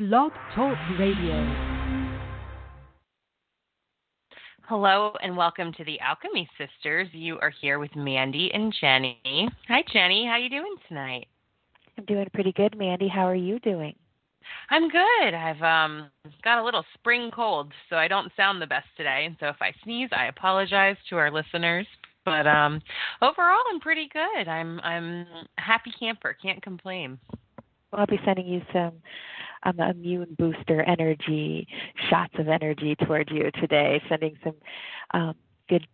Blog Talk Radio. Hello and welcome to the Alchemy Sisters. You are here with Mandee and Jennie. Hi, Jennie. How are you doing tonight? I'm doing pretty good, Mandee. How are you doing? I'm good. I've got a little spring cold, so I don't sound the best today. And so if I sneeze, I apologize to our listeners. But overall, I'm pretty good. I'm a happy camper. Can't complain. Well, I'll be sending you some immune booster energy, shots of energy toward you today, sending some good,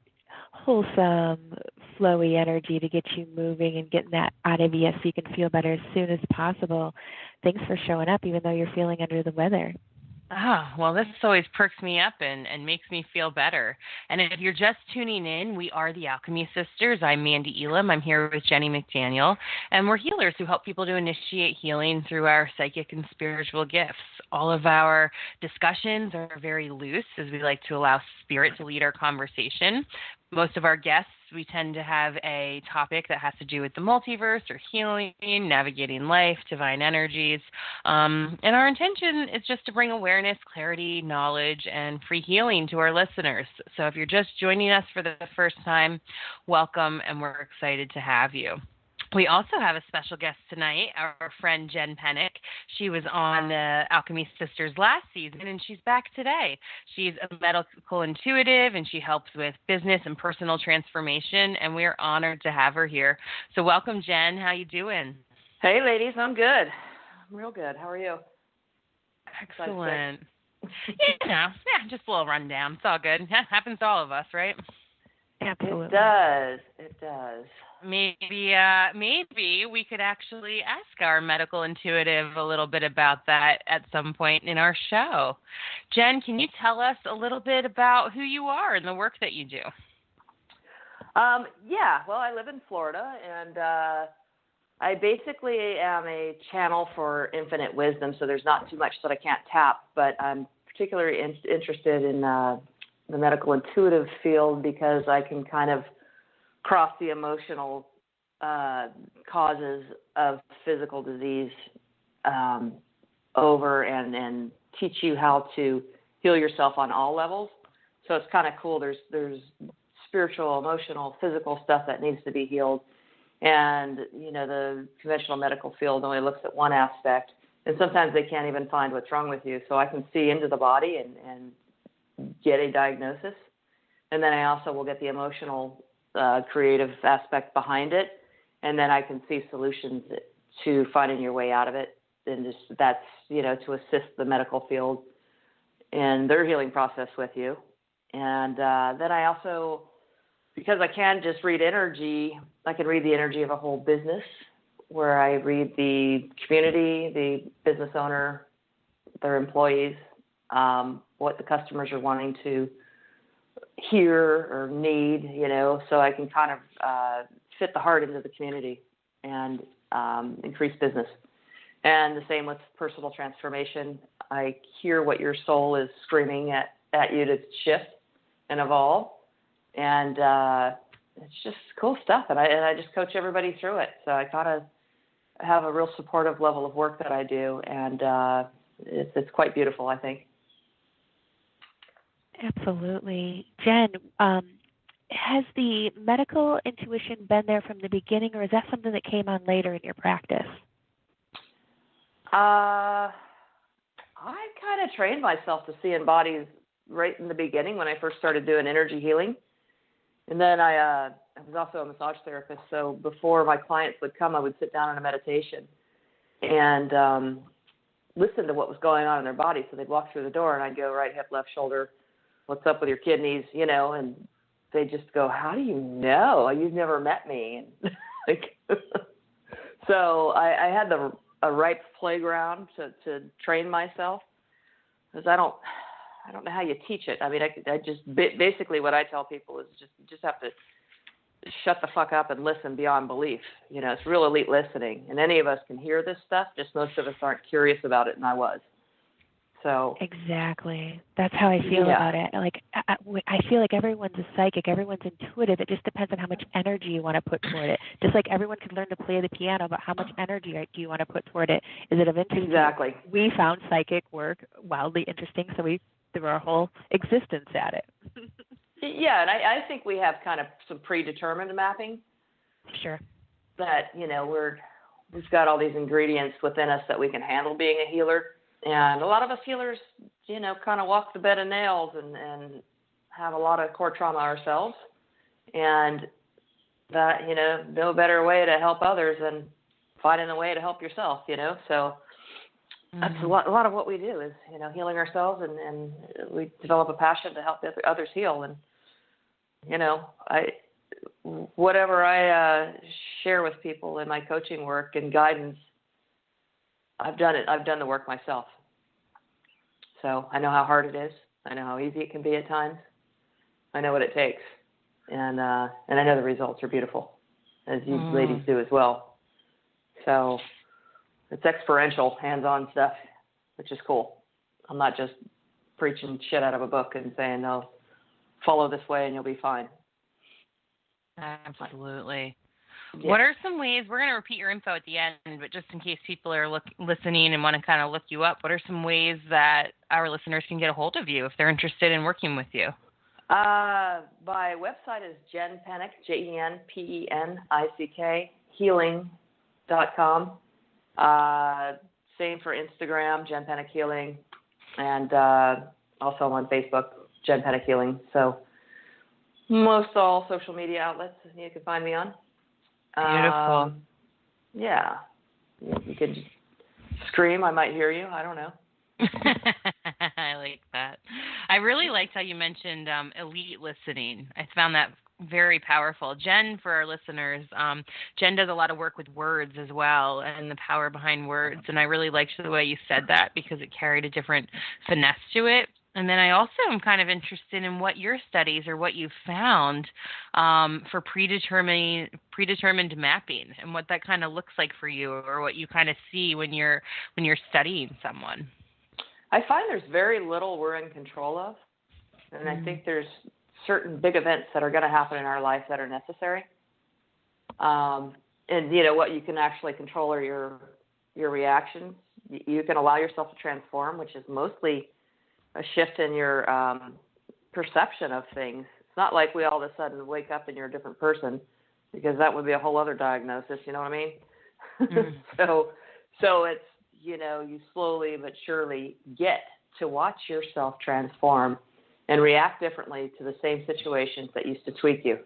wholesome, flowy energy to get you moving and getting that out of you so you can feel better as soon as possible. Thanks for showing up, even though you're feeling under the weather. Oh, well, this always perks me up and makes me feel better. And if you're just tuning in, we are the Alchemy Sisters. I'm Mandee Elam. I'm here with Jennie McDaniel, and we're healers who help people to initiate healing through our psychic and spiritual gifts. All of our discussions are very loose, as we like to allow spirit to lead our conversation. Most of our guests, we tend to have a topic that has to do with the multiverse or healing, navigating life, divine energies. And our intention is just to bring awareness, clarity, knowledge, and free healing to our listeners. So if you're just joining us for the first time, welcome, and we're excited to have you. We also have a special guest tonight, our friend Jen Penick. She was on the Alchemy Sisters last season, and she's back today. She's a medical intuitive, and she helps with business and personal transformation, and we are honored to have her here. So welcome, Jen. How you doing? Hey, ladies. I'm good. I'm real good. How are you? Excellent. Just a little rundown. It's all good. It happens to all of us, right? Absolutely. It does. Maybe we could actually ask our medical intuitive a little bit about that at some point in our show. Jen, can you tell us a little bit about who you are and the work that you do? Well, I live in Florida, and I basically am a channel for infinite wisdom, so there's not too much that I can't tap, but I'm particularly interested in the medical intuitive field because I can kind of cross the emotional causes of physical disease over and teach you how to heal yourself on all levels. So it's kind of cool. There's spiritual, emotional, physical stuff that needs to be healed. And, the conventional medical field only looks at one aspect. And sometimes they can't even find what's wrong with you. So I can see into the body and get a diagnosis. And then I also will get the emotional creative aspect behind it, and then I can see solutions to finding your way out of it, and just that's to assist the medical field in their healing process with you. And then I also, because I can just read energy, I can read the energy of a whole business, where I read the community, the business owner, their employees, what the customers are wanting to hear or need, so I can kind of fit the heart into the community and increase business. And the same with personal transformation. I hear what your soul is screaming at you to shift and evolve. And it's just cool stuff. And I just coach everybody through it. So I kind of have a real supportive level of work that I do. And it's quite beautiful, I think. Absolutely. Jen, has the medical intuition been there from the beginning, or is that something that came on later in your practice? I kind of trained myself to see in bodies right in the beginning when I first started doing energy healing. And then I was also a massage therapist, so before my clients would come, I would sit down in a meditation and listen to what was going on in their body. So they'd walk through the door, and I'd go right hip, left shoulder, what's up with your kidneys, and they just go, how do you know? You've never met me. And so I had a ripe playground to train myself, because I don't know how you teach it. I mean, I just basically what I tell people is you just have to shut the fuck up and listen beyond belief. It's real elite listening, and any of us can hear this stuff. Just most of us aren't curious about it, and I was. So exactly, that's how I feel about it. Like I feel like everyone's a psychic, everyone's intuitive. It just depends on how much energy you want to put toward it. Just like everyone could learn to play the piano, but how much energy do you want to put toward it? Is it of interest? Exactly. We found psychic work wildly interesting, so we threw our whole existence at it. Yeah, and I think we have kind of some predetermined mapping. Sure. That, we've got all these ingredients within us that we can handle being a healer. And a lot of us healers, kind of walk the bed of nails and have a lot of core trauma ourselves. And that, no better way to help others than finding a way to help yourself, So that's a lot of what we do is, healing ourselves, and we develop a passion to help others heal. And, whatever I share with people in my coaching work and guidance, I've done it. I've done the work myself. So I know how hard it is. I know how easy it can be at times. I know what it takes. And I know the results are beautiful, as you ladies do as well. So it's experiential, hands-on stuff, which is cool. I'm not just preaching shit out of a book and saying, no, follow this way and you'll be fine. Absolutely. Yeah. What are some ways, we're going to repeat your info at the end, but just in case people are listening and want to kind of look you up, what are some ways that our listeners can get a hold of you if they're interested in working with you? My website is Jen Penick, JenPenick, healing.com. Same for Instagram, Jen Penick Healing, and also I'm on Facebook, Jen Penick Healing. So most all social media outlets you can find me on. Beautiful. Yeah. You could scream. I might hear you. I don't know. I like that. I really liked how you mentioned elite listening. I found that very powerful. Jen, for our listeners, Jen does a lot of work with words as well and the power behind words. And I really liked the way you said that because it carried a different finesse to it. And then I also am kind of interested in what your studies or what you found for predetermined mapping and what that kind of looks like for you, or what you kind of see when you're studying someone. I find there's very little we're in control of, and I think there's certain big events that are going to happen in our life that are necessary. And what you can actually control are your reactions. You can allow yourself to transform, which is mostly a shift in your perception of things. It's not like we all of a sudden wake up and you're a different person, because that would be a whole other diagnosis, you know what I mean? So it's, you slowly but surely get to watch yourself transform and react differently to the same situations that used to tweak you.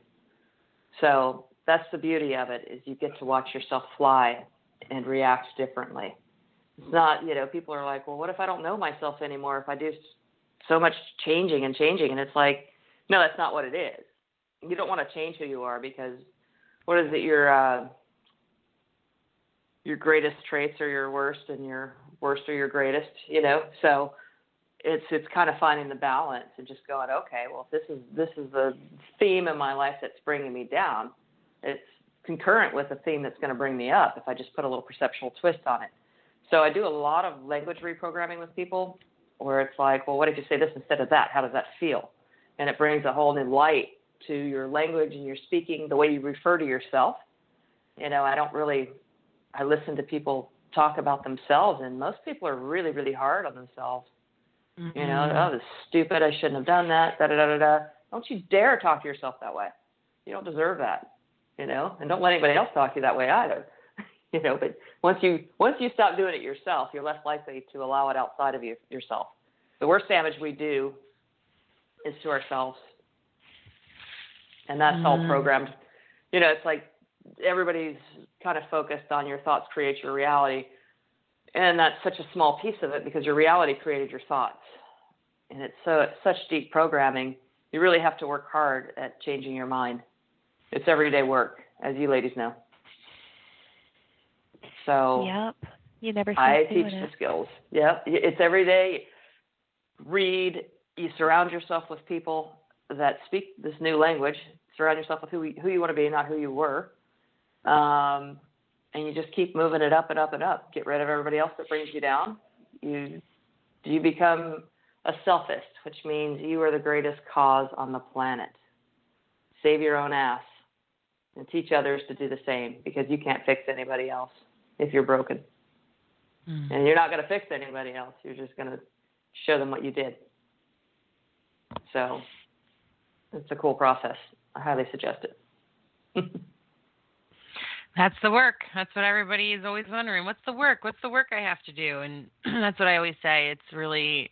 So that's the beauty of it, is you get to watch yourself fly and react differently. It's not, people are like, well, what if I don't know myself anymore? If I do so much changing, and it's like, no, that's not what it is. You don't want to change who you are, because what is it? Your greatest traits are your worst, and your worst are your greatest. So it's kind of finding the balance and just going, okay, well, if this is the theme in my life that's bringing me down, it's concurrent with the theme that's going to bring me up if I just put a little perceptual twist on it. So I do a lot of language reprogramming with people, where it's like, well, what if you say this instead of that? How does that feel? And it brings a whole new light to your language and your speaking, the way you refer to yourself. I listen to people talk about themselves, and most people are really, really hard on themselves. Mm-hmm. Oh, this is stupid. I shouldn't have done that. Da-da-da-da-da. Don't you dare talk to yourself that way. You don't deserve that, and don't let anybody else talk to you that way either. But once you stop doing it yourself, you're less likely to allow it outside of yourself. The worst damage we do is to ourselves, and that's all programmed. It's like everybody's kind of focused on your thoughts create your reality, and that's such a small piece of it, because your reality created your thoughts, and it's such deep programming. You really have to work hard at changing your mind. It's everyday work, as you ladies know. So yep, you never. I teach the skills. Yep, it's every day. Read. You surround yourself with people that speak this new language. Surround yourself with who you want to be, not who you were. And you just keep moving it up and up and up. Get rid of everybody else that brings you down. You you become a selfist, which means you are the greatest cause on the planet. Save your own ass and teach others to do the same, because you can't fix anybody else if you're broken. And you're not going to fix anybody else. You're just going to show them what you did. So it's a cool process. I highly suggest it. That's the work. That's what everybody is always wondering. What's the work? What's the work I have to do? And that's what I always say. It's really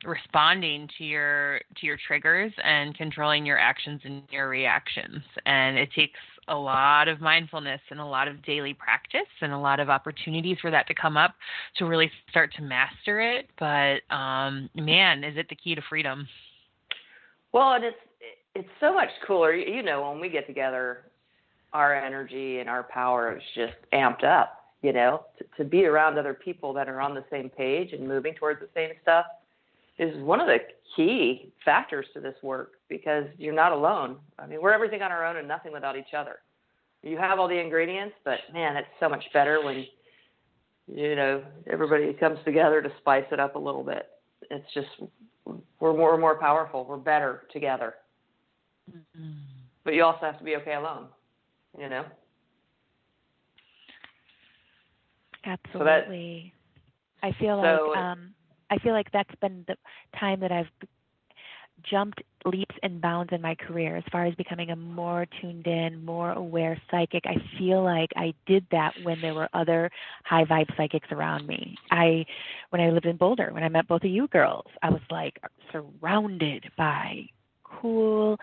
responding to your triggers and controlling your actions and your reactions. And it takes a lot of mindfulness and a lot of daily practice and a lot of opportunities for that to come up to really start to master it. But man, is it the key to freedom? Well, and it's so much cooler. You know, when we get together, our energy and our power is just amped up. You know, to be around other people that are on the same page and moving towards the same stuff is one of the key factors to this work, because you're not alone. I mean, we're everything on our own and nothing without each other. You have all the ingredients, but man, it's so much better when, you know, everybody comes together to spice it up a little bit. It's just, we're more powerful. We're better together. Mm-hmm. But you also have to be okay alone, you know? Absolutely. I feel like that's been the time that I've jumped leaps and bounds in my career as far as becoming a more tuned in, more aware psychic. I feel like I did that when there were other high vibe psychics around me. When I lived in Boulder, when I met both of you girls, I was like surrounded by cool,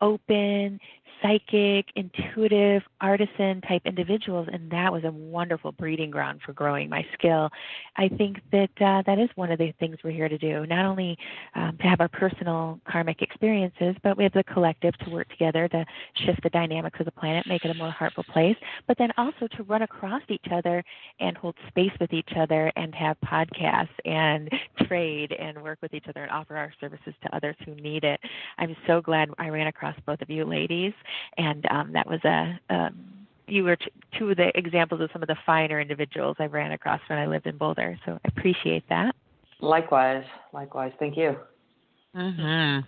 open, psychic, intuitive, artisan type individuals, and that was a wonderful breeding ground for growing my skill. I think that that is one of the things we're here to do, not only to have our personal karmic experiences, but we have the collective to work together to shift the dynamics of the planet, make it a more heartful place, but then also to run across each other and hold space with each other and have podcasts and trade and work with each other and offer our services to others who need it. I'm so glad I ran across both of you ladies. And that was you were two of the examples of some of the finer individuals I ran across when I lived in Boulder. So I appreciate that. Likewise. Thank you. Oh,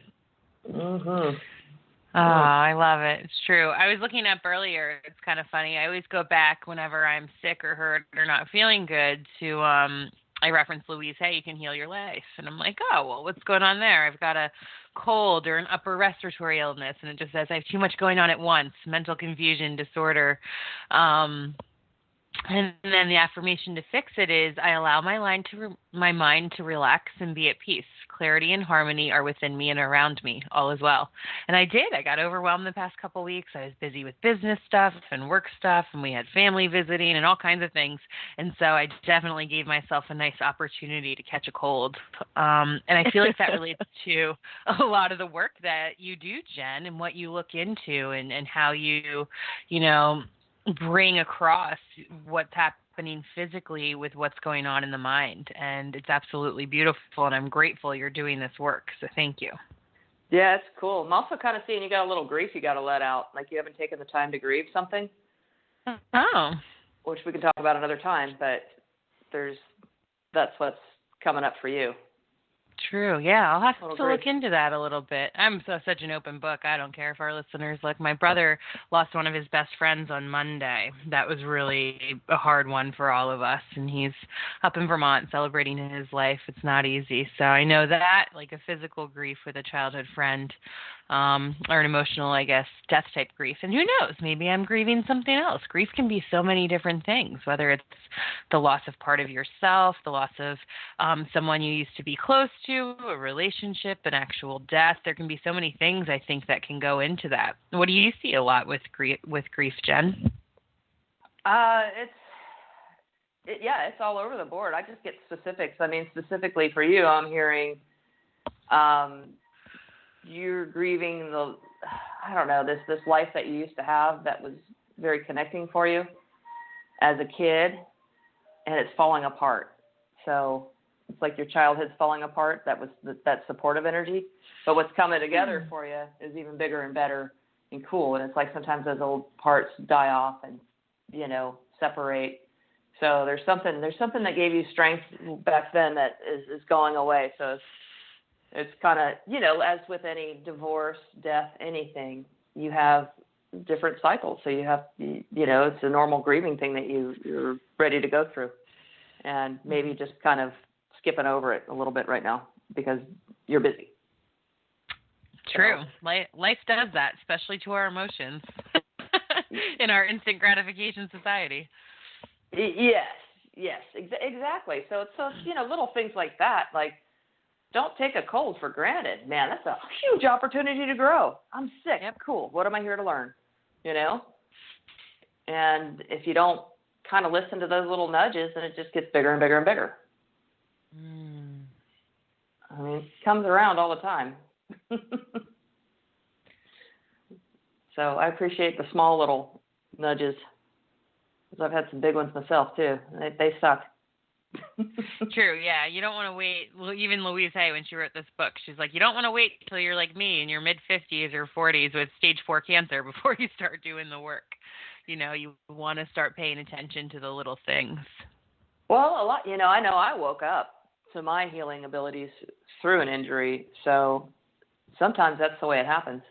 I love it. It's true. I was looking up earlier. It's kind of funny. I always go back whenever I'm sick or hurt or not feeling good to I reference Louise, hey, you can heal your life. And I'm like, oh, well, what's going on there? I've got a cold or an upper respiratory illness. And it just says I have too much going on at once, mental confusion, disorder. And then the affirmation to fix it is I allow my mind to relax and be at peace. Clarity and harmony are within me and around me. All is well. And I did. I got overwhelmed the past couple of weeks. I was busy with business stuff and work stuff, and we had family visiting and all kinds of things. And so I definitely gave myself a nice opportunity to catch a cold. And I feel like that relates to a lot of the work that you do, Jen, and what you look into and how you bring across what's happening physically with what's going on in the mind. And it's absolutely beautiful, and I'm grateful you're doing this work. So thank you. Yeah, it's cool. I'm also kind of seeing you got a little grief you got to let out. Like you haven't taken the time to grieve something. Oh. Which we can talk about another time, but that's what's coming up for you. True. Yeah, I'll have to look into that a little bit. I'm such an open book. I don't care if our listeners look. My brother lost one of his best friends on Monday. That was really a hard one for all of us, and he's up in Vermont celebrating his life. It's not easy. So I know that, like a physical grief with a childhood friend, or an emotional, I guess, death type grief. And who knows, maybe I'm grieving something else. Grief can be so many different things, whether it's the loss of part of yourself, the loss of someone you used to be close to, a relationship, an actual death. There can be so many things, I think, that can go into that. What do you see a lot with grief, Jen? It's all over the board. I just get specifics. I mean, specifically for you, I'm hearing you're grieving this life that you used to have that was very connecting for you as a kid, and it's falling apart. So it's like your childhood's falling apart. That was that supportive energy. But what's coming together for you is even bigger and better and cool. And it's like sometimes those old parts die off and, separate. So there's something that gave you strength back then that is going away. So it's kind of, as with any divorce, death, anything, you have different cycles. So you have, it's a normal grieving thing that you're ready to go through, and maybe just kind of skipping over it a little bit right now because you're busy. True. Life does that, especially to our emotions in our instant gratification society. Yes, exactly. So it's little things like that. Like, don't take a cold for granted, man. That's a huge opportunity to grow. I'm sick. Yep. Cool. What am I here to learn? And if you don't kind of listen to those little nudges, then it just gets bigger and bigger and bigger. I mean, it comes around all the time. So I appreciate the small little nudges, because I've had some big ones myself too. They suck. True, yeah. You don't want to wait. Well, even Louise Hay, when she wrote this book, she's like, you don't want to wait till you're like me in your mid-50s or 40s with stage 4 cancer before you start doing the work. You want to start paying attention to the little things. Well, a lot. I know I woke up to my healing abilities through an injury, so sometimes that's the way it happens.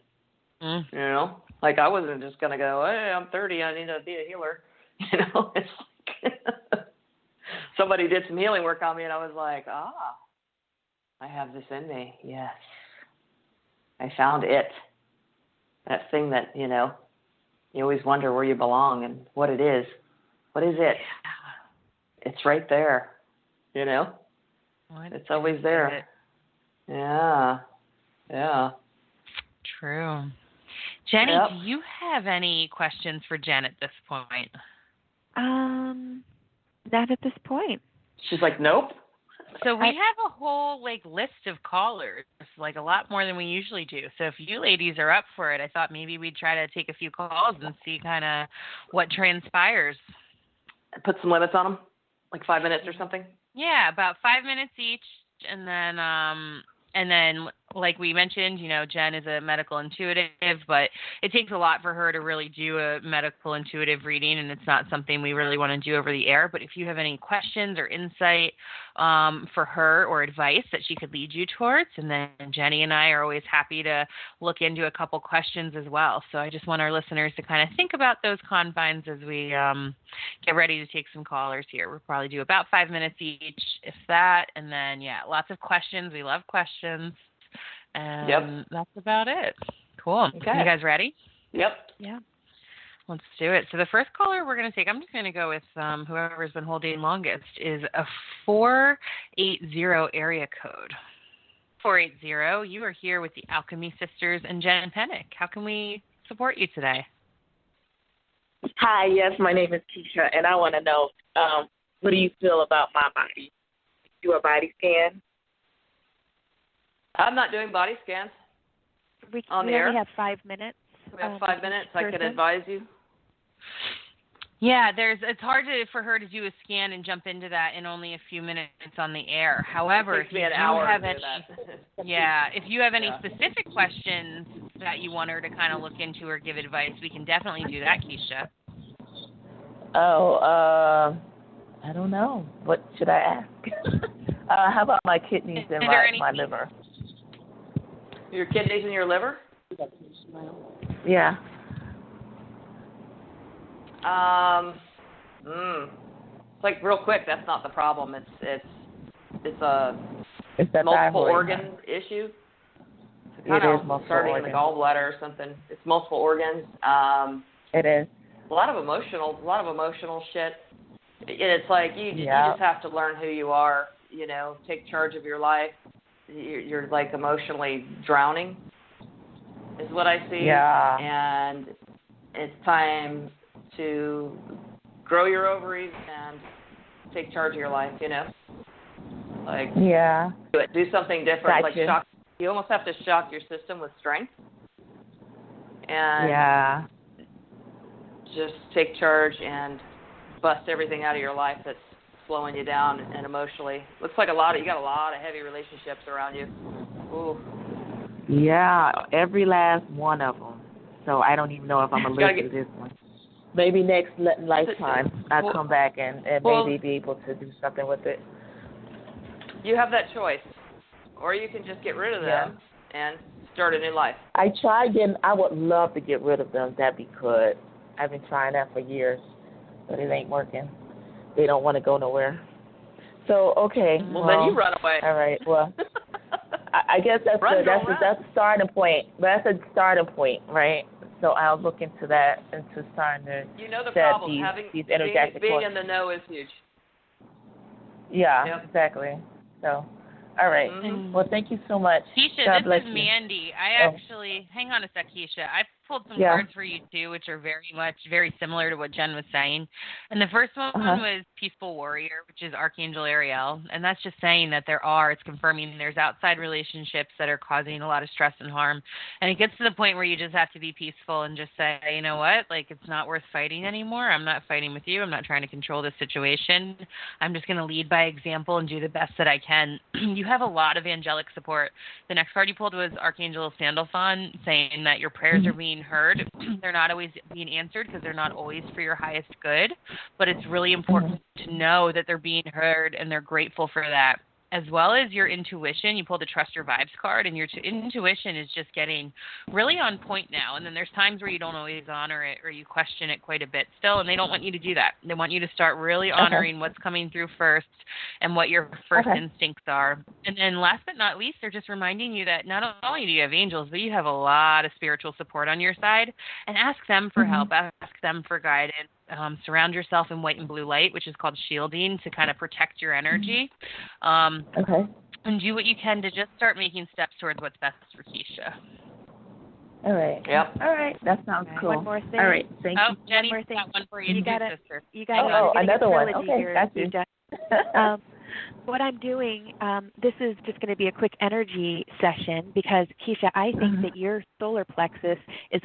Like I wasn't just gonna go, hey, I'm 30, I need to be a healer. It's like somebody did some healing work on me, and I was like, I have this in me. Yes, I found it. That thing that you always wonder where you belong and what it is. What is it? It's right there. It's always there. Yeah. True. Jennie, Yep. do you have any questions for Jen at this point? Not at this point. She's like, nope. So we have a whole list of callers, a lot more than we usually do. So if you ladies are up for it, I thought maybe we'd try to take a few calls and see kind of what transpires. Put some limits on them, like 5 minutes or something. Yeah, about 5 minutes each, and then like we mentioned, Jen is a medical intuitive, but it takes a lot for her to really do a medical intuitive reading, and it's not something we really want to do over the air. But if you have any questions or insight for her or advice that she could lead you towards, and then Jennie and I are always happy to look into a couple questions as well. So I just want our listeners to kind of think about those confines as we get ready to take some callers here. We'll probably do about 5 minutes each, if that, and then, lots of questions. We love questions. And that's about it. Cool. Okay. You guys ready? Yep. Yeah. Let's do it. So the first caller we're going to take, I'm just going to go with whoever's been holding longest, is a 480 area code. 480, you are here with the Alchemy Sisters and Jen Penick. How can we support you today? Hi, yes, my name is Keisha, and I want to know, what do you feel about my body? Do a body scan? I'm not doing body scans. We on the air. only have 5 minutes. We have 5 minutes. I can advise you. Yeah, it's hard for her to do a scan and jump into that in only a few minutes on the air. However, it takes me an hour to do that. If you have any specific questions that you want her to kind of look into or give advice, we can definitely do that, Keisha. Oh, I don't know. What should I ask? How about my kidneys and my liver? Your kidneys and your liver? Yeah. Like real quick, that's not the problem. It's a multiple thyroid, organ issue. It's it is multiple starting in the gallbladder or something. It's multiple organs. It is. A lot of emotional shit. And it's like you just have to learn who you are. Take charge of your life. You're like emotionally drowning, is what I see. Yeah. And it's time to grow your ovaries and take charge of your life. Like do something different. Gotcha. Like shock. You almost have to shock your system with strength. And just take charge and bust everything out of your life that's slowing you down and emotionally. Looks like you got a lot of heavy relationships around you. Ooh. Yeah, every last one of them. So I don't even know if I'm going to live through this one. maybe next lifetime I'll come back and maybe be able to do something with it. You have that choice. Or you can just get rid of them and start a new life. I would love to get rid of them. That'd be good. I've been trying that for years, but it ain't working. They don't want to go nowhere. So, okay. Well, then you run away. All right. Well, I guess that's a starting point. But that's a starting point, right? So I'll look into that, into starting to the problem. These energetic being in the know is huge. Yeah, exactly. So, all right. Mm-hmm. Well, thank you so much. Keisha, God bless is you. Mandee. Hang on a sec, Keisha. I pulled some cards for you too, which are very similar to what Jen was saying. And the first one was Peaceful Warrior, which is Archangel Ariel. And that's just saying that it's confirming there's outside relationships that are causing a lot of stress and harm. And it gets to the point where you just have to be peaceful and just say, you know what, like it's not worth fighting anymore. I'm not fighting with you. I'm not trying to control this situation. I'm just going to lead by example and do the best that I can. You have a lot of angelic support. The next card you pulled was Archangel Sandalphon, saying that your prayers are being heard. They're not always being answered because they're not always for your highest good, but it's really important to know that they're being heard and they're grateful for that. As well as your intuition. You pulled the Trust Your Vibes card, and your intuition is just getting really on point now. And then there's times where you don't always honor it or you question it quite a bit still, and they don't want you to do that. They want you to start really honoring what's coming through first and what your first instincts are. And then last but not least, they're just reminding you that not only do you have angels, but you have a lot of spiritual support on your side, and ask them for help, ask them for guidance. Surround yourself in white and blue light, which is called shielding, to kind of protect your energy. And do what you can to just start making steps towards what's best for Keisha. All right. Yep. All right. That sounds cool. One more thing. All right. Thank you. Jennie, one more thing. got one for you, sister. You got another one. Okay. Here, Got you. What I'm doing, this is just going to be a quick energy session because, Keisha, I think that your solar plexus is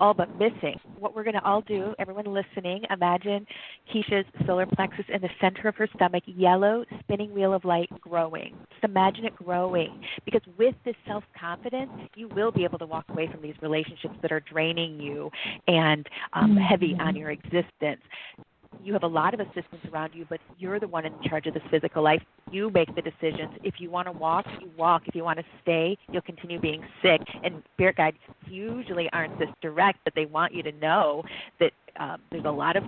all but missing. What we're going to all do, everyone listening, imagine Keisha's solar plexus in the center of her stomach, yellow spinning wheel of light growing. Just imagine it growing, because with this self-confidence, you will be able to walk away from these relationships that are draining you and heavy on your existence. You have a lot of assistance around you, but you're the one in charge of this physical life. You make the decisions. If you want to walk, you walk. If you want to stay, you'll continue being sick. And spirit guides usually aren't this direct, but they want you to know that there's a lot of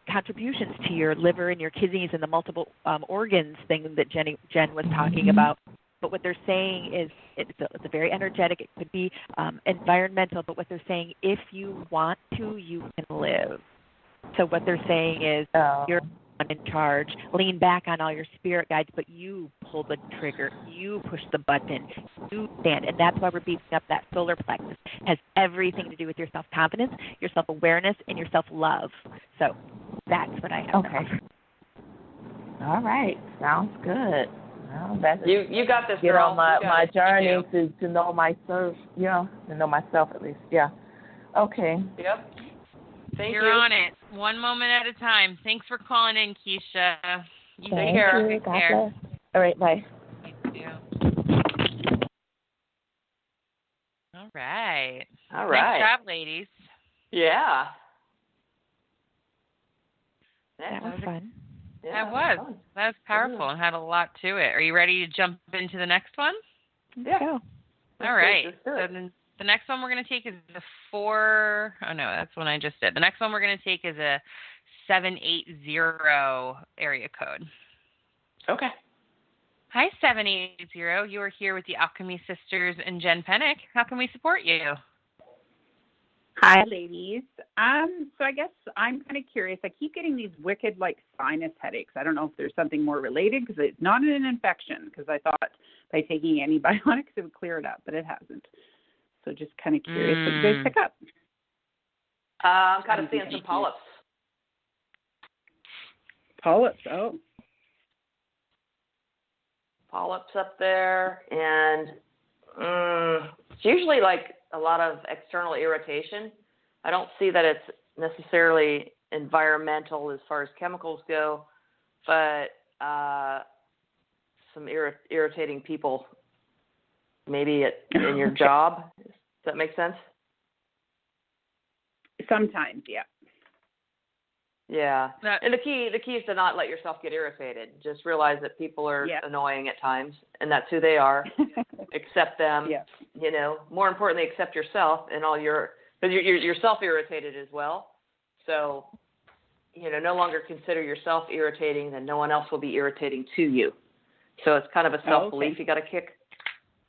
contributions to your liver and your kidneys and the multiple organs thing that Jen was talking about. But what they're saying is it's a very energetic. It could be environmental, but what they're saying, if you want to, you can live. So what they're saying is you're in charge. Lean back on all your spirit guides, but you pull the trigger. You push the button. You stand. And that's why we're beefing up that solar plexus. It has everything to do with your self-confidence, your self-awareness, and your self-love. So that's what I have. Okay. All right. Sounds good. Well, that's you got this, get girl. on my journey to know myself. Yeah, to know myself at least. Yeah. Okay. Yep. You're on it. One moment at a time. Thanks for calling in, Keisha. You take care. Take care. All right, bye. You too. All right. Nice job, ladies. Yeah. That was fun. Yeah, that was powerful and had a lot to it. Are you ready to jump into the next one? Yeah. All right. So then the next one we're going to take is the 4. Oh, no, that's one I just did. The next one we're going to take is a 780 area code. Okay. Hi, 780. You are here with the Alchemy Sisters and Jen Penick. How can we support you? Hi, ladies. So I guess I'm kind of curious. I keep getting these wicked, sinus headaches. I don't know if there's something more related because it's not an infection, because I thought by taking antibiotics it would clear it up, but it hasn't. So just kind of curious what you guys pick up. I'm kind of seeing some polyps. Polyps, oh. Polyps up there, and it's usually a lot of external irritation. I don't see that it's necessarily environmental as far as chemicals go, but some irritating people maybe in your job. Does that make sense? Sometimes, yeah. Yeah. And the key is to not let yourself get irritated. Just realize that people are annoying at times, and that's who they are. Accept them. Yeah. You know, more importantly, accept yourself and all because you're self-irritated as well. So, you know, no longer consider yourself irritating, then no one else will be irritating to you. So it's kind of a self-belief you got to kick,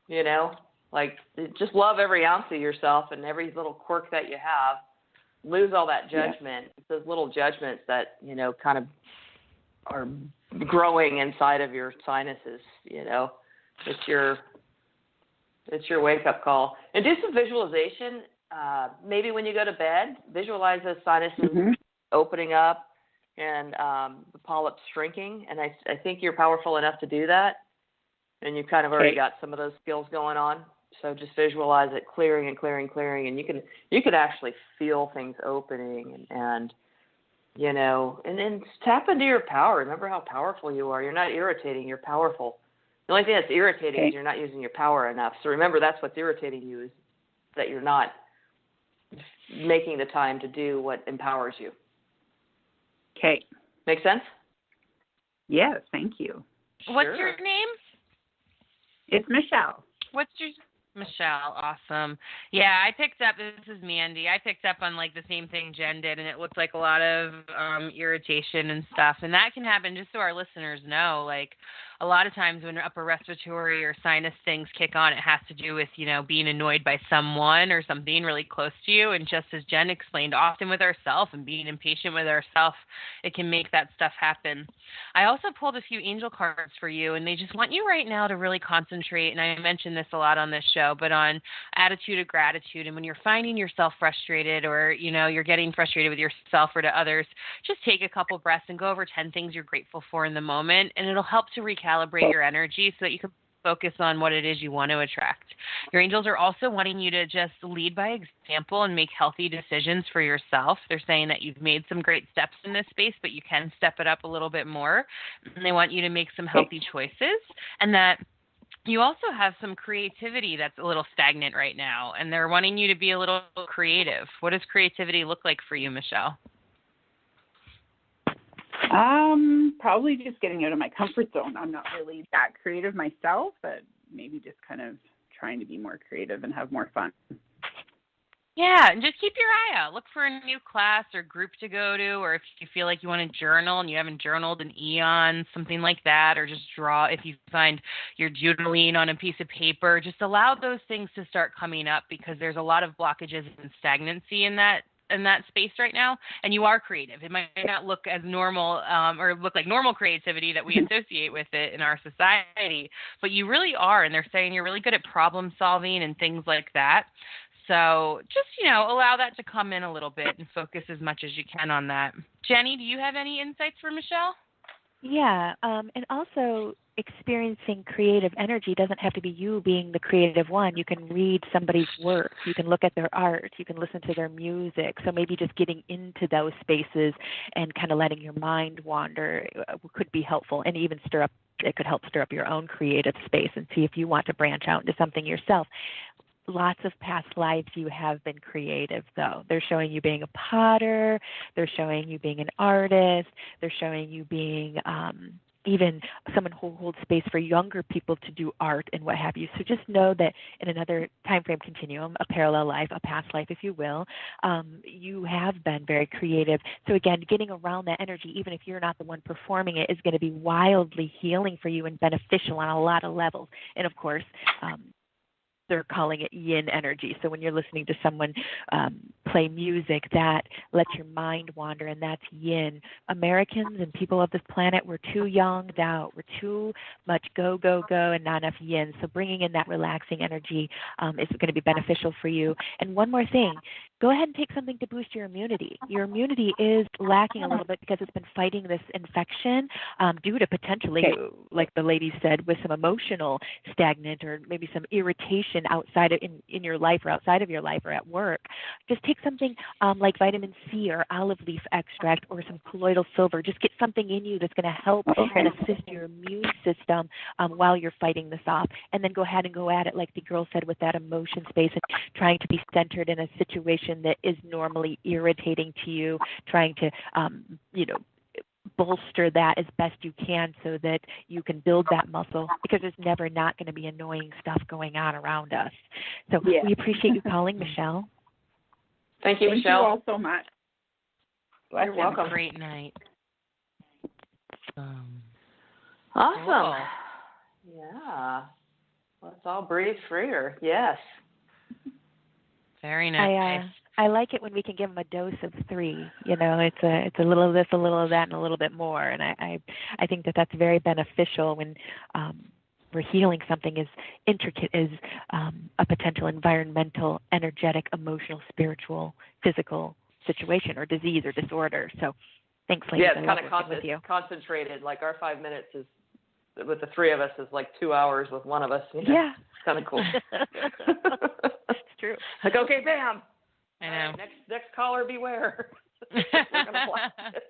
you know. Like, just love every ounce of yourself and every little quirk that you have. Lose all that judgment. It's those little judgments that, you know, kind of are growing inside of your sinuses, you know. It's your wake-up call. And do some visualization. Maybe when you go to bed, visualize those sinuses opening up and the polyps shrinking. And I think you're powerful enough to do that. And you've kind of already got some of those skills going on. So just visualize it clearing and clearing, and you can actually feel things opening and you know, and then tap into your power. Remember how powerful you are. You're not irritating. You're powerful. The only thing that's irritating is you're not using your power enough. So remember, that's what's irritating you, is that you're not making the time to do what empowers you. Okay. Make sense? Yes, thank you. What's your name? It's Michelle. What's your Michelle? Awesome. Yeah, I picked up, this is Mandee, I picked up on like the same thing Jen did, and it looked like a lot of irritation and stuff, and that can happen, just so our listeners know, like a lot of times when upper respiratory or sinus things kick on, it has to do with, you know, being annoyed by someone or something really close to you. And just as Jen explained, often with ourselves and being impatient with ourselves, it can make that stuff happen. I also pulled a few angel cards for you, and they just want you right now to really concentrate, and I mentioned this a lot on this show, but on attitude of gratitude. And when you're finding yourself frustrated, or, you know, you're getting frustrated with yourself or to others, just take a couple breaths and go over 10 things you're grateful for in the moment, and it'll help to recalibrate your energy so that you can focus on what it is you want to attract. Your angels are also wanting you to just lead by example and make healthy decisions for yourself. They're saying that you've made some great steps in this space, but you can step it up a little bit more. And they want you to make some healthy choices, and that you also have some creativity that's a little stagnant right now, and they're wanting you to be a little creative. What does creativity look like for you, Michelle? Probably just getting out of my comfort zone. I'm not really that creative myself, but maybe just kind of trying to be more creative and have more fun. Yeah, and just keep your eye out. Look for a new class or group to go to, or if you feel like you want to journal and you haven't journaled in eons, something like that, or just draw. If you find you're doodling on a piece of paper, just allow those things to start coming up, because there's a lot of blockages and stagnancy in that space right now, and you are creative. It might not look as normal or look like normal creativity that we associate with it in our society, but you really are, and they're saying you're really good at problem solving and things like that. So just, you know, allow that to come in a little bit and focus as much as you can on that. Jennie, do you have any insights for Michelle? Yeah, and also experiencing creative energy doesn't have to be you being the creative one. You can read somebody's work. You can look at their art. You can listen to their music. So maybe just getting into those spaces and kind of letting your mind wander could be helpful, and even it could help stir up your own creative space and see if you want to branch out into something yourself. Lots of past lives you have been creative, though. They're showing you being a potter. They're showing you being an artist. They're showing you being even someone who holds space for younger people to do art and what have you. So just know that in another time frame continuum, a parallel life, a past life, if you will, you have been very creative. So again, getting around that energy, even if you're not the one performing it, is going to be wildly healing for you and beneficial on a lot of levels. And of course, they're calling it yin energy. So when you're listening to someone play music, that lets your mind wander, and that's yin. Americans and people of this planet, we're too younged out. We're too much go, go, go, and not enough yin. So bringing in that relaxing energy is going to be beneficial for you. And one more thing, go ahead and take something to boost your immunity. Your immunity is lacking a little bit because it's been fighting this infection due to potentially, like the lady said, with some emotional stagnant or maybe some irritation outside of in your life or outside of your life or at work. Just take something like vitamin C or olive leaf extract or some colloidal silver. Just get something in you that's going to help and assist your immune system while you're fighting this off. And then go ahead and go at it, like the girl said, with that emotion space and trying to be centered in a situation that is normally irritating to you, trying to, bolster that as best you can so that you can build that muscle, because there's never not going to be annoying stuff going on around us. So we appreciate you calling, Michelle. Thank you, Michelle. Thank you all so much. You're welcome. Have a great night. Awesome. Cool. Yeah. Let's all breathe freer. Yes. Very nice. I like it when we can give them a dose of 3. It's a little of this, a little of that, and a little bit more. And I think that that's very beneficial when we're healing something as intricate as a potential environmental, energetic, emotional, spiritual, physical situation or disease or disorder. So thanks, ladies. Yeah, it's kind of concentrated. Like our 5 minutes is, with the 3 of us, is like 2 hours with one of us. Yeah. It's kind of cool. It's true. Like, okay, bam. I know. Right, next caller, beware. We're gonna blast it.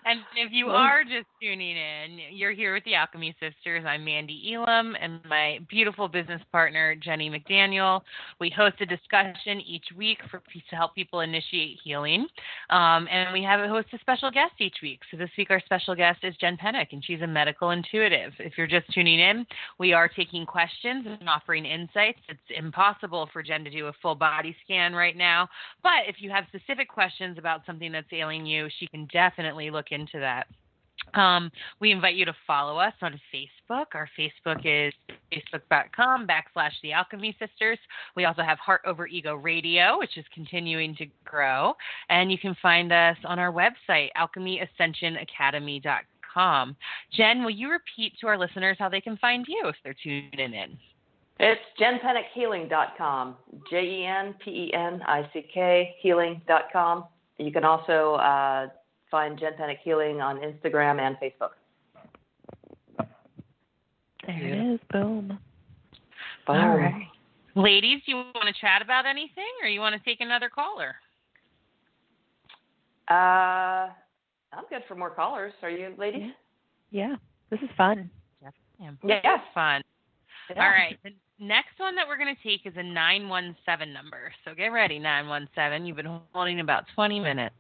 And if you are just tuning in, you're here with the Alchemy Sisters. I'm Mandee Elam and my beautiful business partner, Jennie McDaniel. We host a discussion each week to help people initiate healing. And we host a special guest each week. So this week our special guest is Jen Penick, and she's a medical intuitive. If you're just tuning in, we are taking questions and offering insights. It's impossible for Jen to do a full body scan right now. But if you have specific questions about something that's ailing you, she can definitely look into that. We invite you to follow us on Facebook. Our Facebook is facebook.com/The Alchemy Sisters. We also have Heart Over Ego Radio, which is continuing to grow. And you can find us on our website, alchemyascensionacademy.com. Jen, will you repeat to our listeners how they can find you if they're tuning in? It's jenpenickhealing.com, JenPenick healing.com. You can also find Jen Penick Healing on Instagram and Facebook. There it is. Boom. All right. Ladies, do you want to chat about anything, or you want to take another caller? I'm good for more callers. Are you, ladies? Yeah. This is fun. Yeah. It's fun. Yeah. All right. The next one that we're going to take is a 917 number. So get ready, 917. You've been holding about 20 minutes.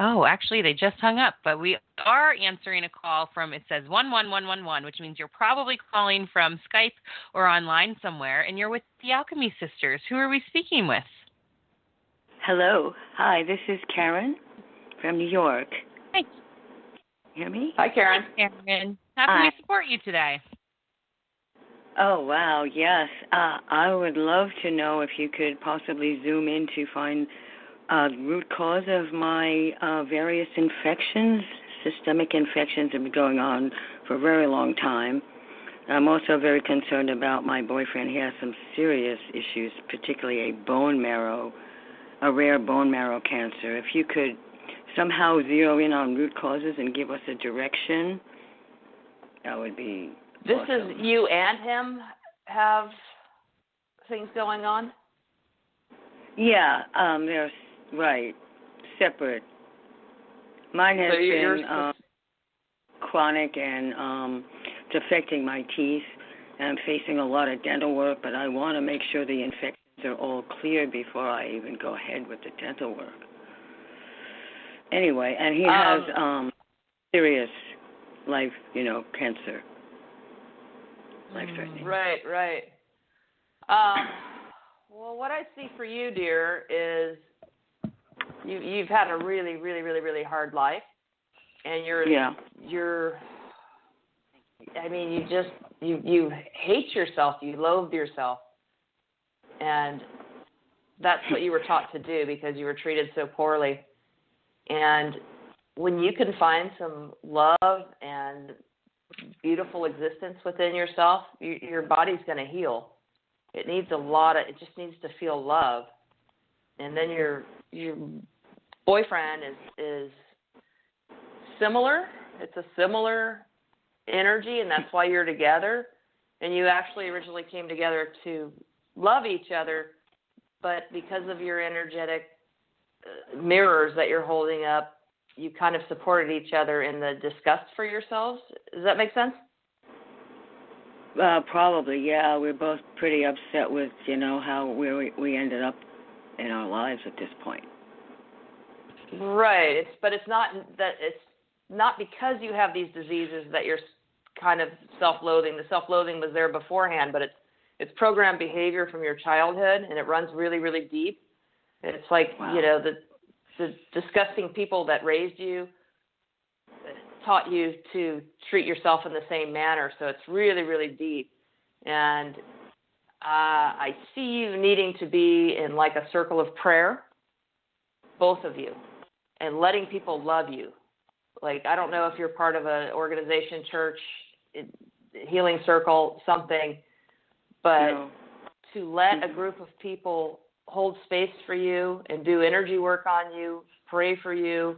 Oh, actually, they just hung up, but we are answering a call from, it says 11111, which means you're probably calling from Skype or online somewhere, and you're with the Alchemy Sisters. Who are we speaking with? Hello. Hi, this is Karen from New York. Hi. Hear me? Hi, Karen. Karen. How can we support you today? Oh, wow, yes. I would love to know if you could possibly zoom in to find root cause of my various infections. Systemic infections have been going on for a very long time. I'm also very concerned about my boyfriend. He has some serious issues, particularly a rare bone marrow cancer. If you could somehow zero in on root causes and give us a direction, that would be This awesome. is you and him have things going on? Yeah, they're right, separate. Mine has been chronic, and it's affecting my teeth. And I'm facing a lot of dental work, but I want to make sure the infections are all clear before I even go ahead with the dental work. Anyway, and he has serious life, cancer. Life-threatening. Right. Well, what I see for you, dear, is you've had a really, really, really, really hard life, and you hate yourself, you loathe yourself, and that's what you were taught to do because you were treated so poorly. And when you can find some love and beautiful existence within yourself, your body's going to heal. It just needs to feel love. And then your boyfriend is similar. It's a similar energy, and that's why you're together. And you actually originally came together to love each other, but because of your energetic mirrors that you're holding up, you kind of supported each other in the disgust for yourselves. Does that make sense? Probably, yeah. We're both pretty upset with, how we ended up in our lives at this point. Right. It's not because you have these diseases that you're kind of self-loathing. The self-loathing was there beforehand, but it's programmed behavior from your childhood, and it runs really, really deep. It's like, wow. The disgusting people that raised you taught you to treat yourself in the same manner. So it's really, really deep. And I see you needing to be in like a circle of prayer, both of you, and letting people love you. Like, I don't know if you're part of an organization, church, healing circle, something, but to let a group of people hold space for you and do energy work on you, pray for you,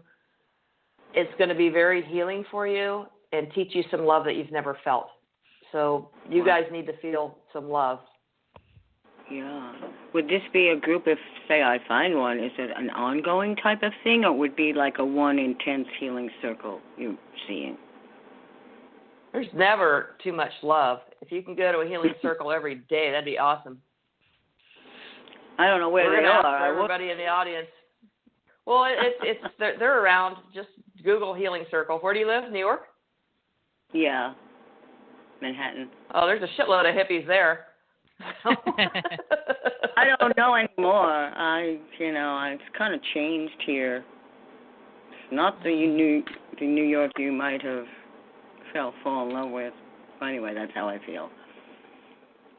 it's going to be very healing for you and teach you some love that you've never felt. So you guys need to feel some love. Yeah. Would this be a group if, say, I find one? Is it an ongoing type of thing, or would it be like a one intense healing circle you're seeing? There's never too much love. If you can go to a healing circle every day, that'd be awesome. I don't know where We're they gonna ask are. for everybody in the audience. Well, they're around. Just Google healing circle. Where do you live? New York? Yeah, Manhattan. Oh, there's a shitload of hippies there. I don't know anymore. It's kind of changed here. It's not the New York you might have fall in love with. Anyway, that's how I feel.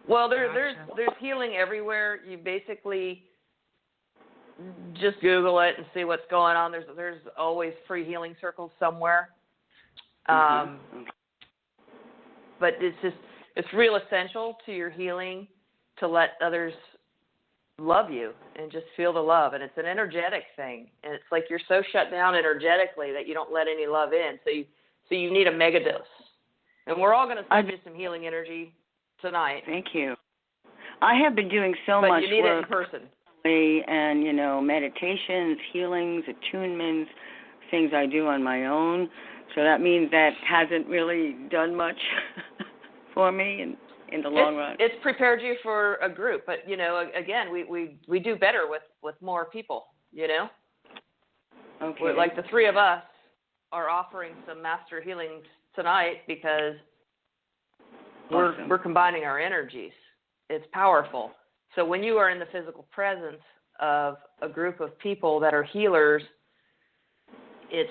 Well, there's healing everywhere. You basically just Google it and see what's going on. There's always free healing circles somewhere. But it's real essential to your healing to let others love you and just feel the love. And it's an energetic thing. And it's like you're so shut down energetically that you don't let any love in. So you need a mega dose. And we're all going to send you some healing energy tonight. Thank you. I have been doing so much But you need work it in person. And, meditations, healings, attunements, things I do on my own. So that means that hasn't really done much for me in the long run. It's prepared you for a group. But, again, we do better with more people, Okay. Like the three of us are offering some master healings tonight because we're combining our energies. It's powerful. So when you are in the physical presence of a group of people that are healers, it's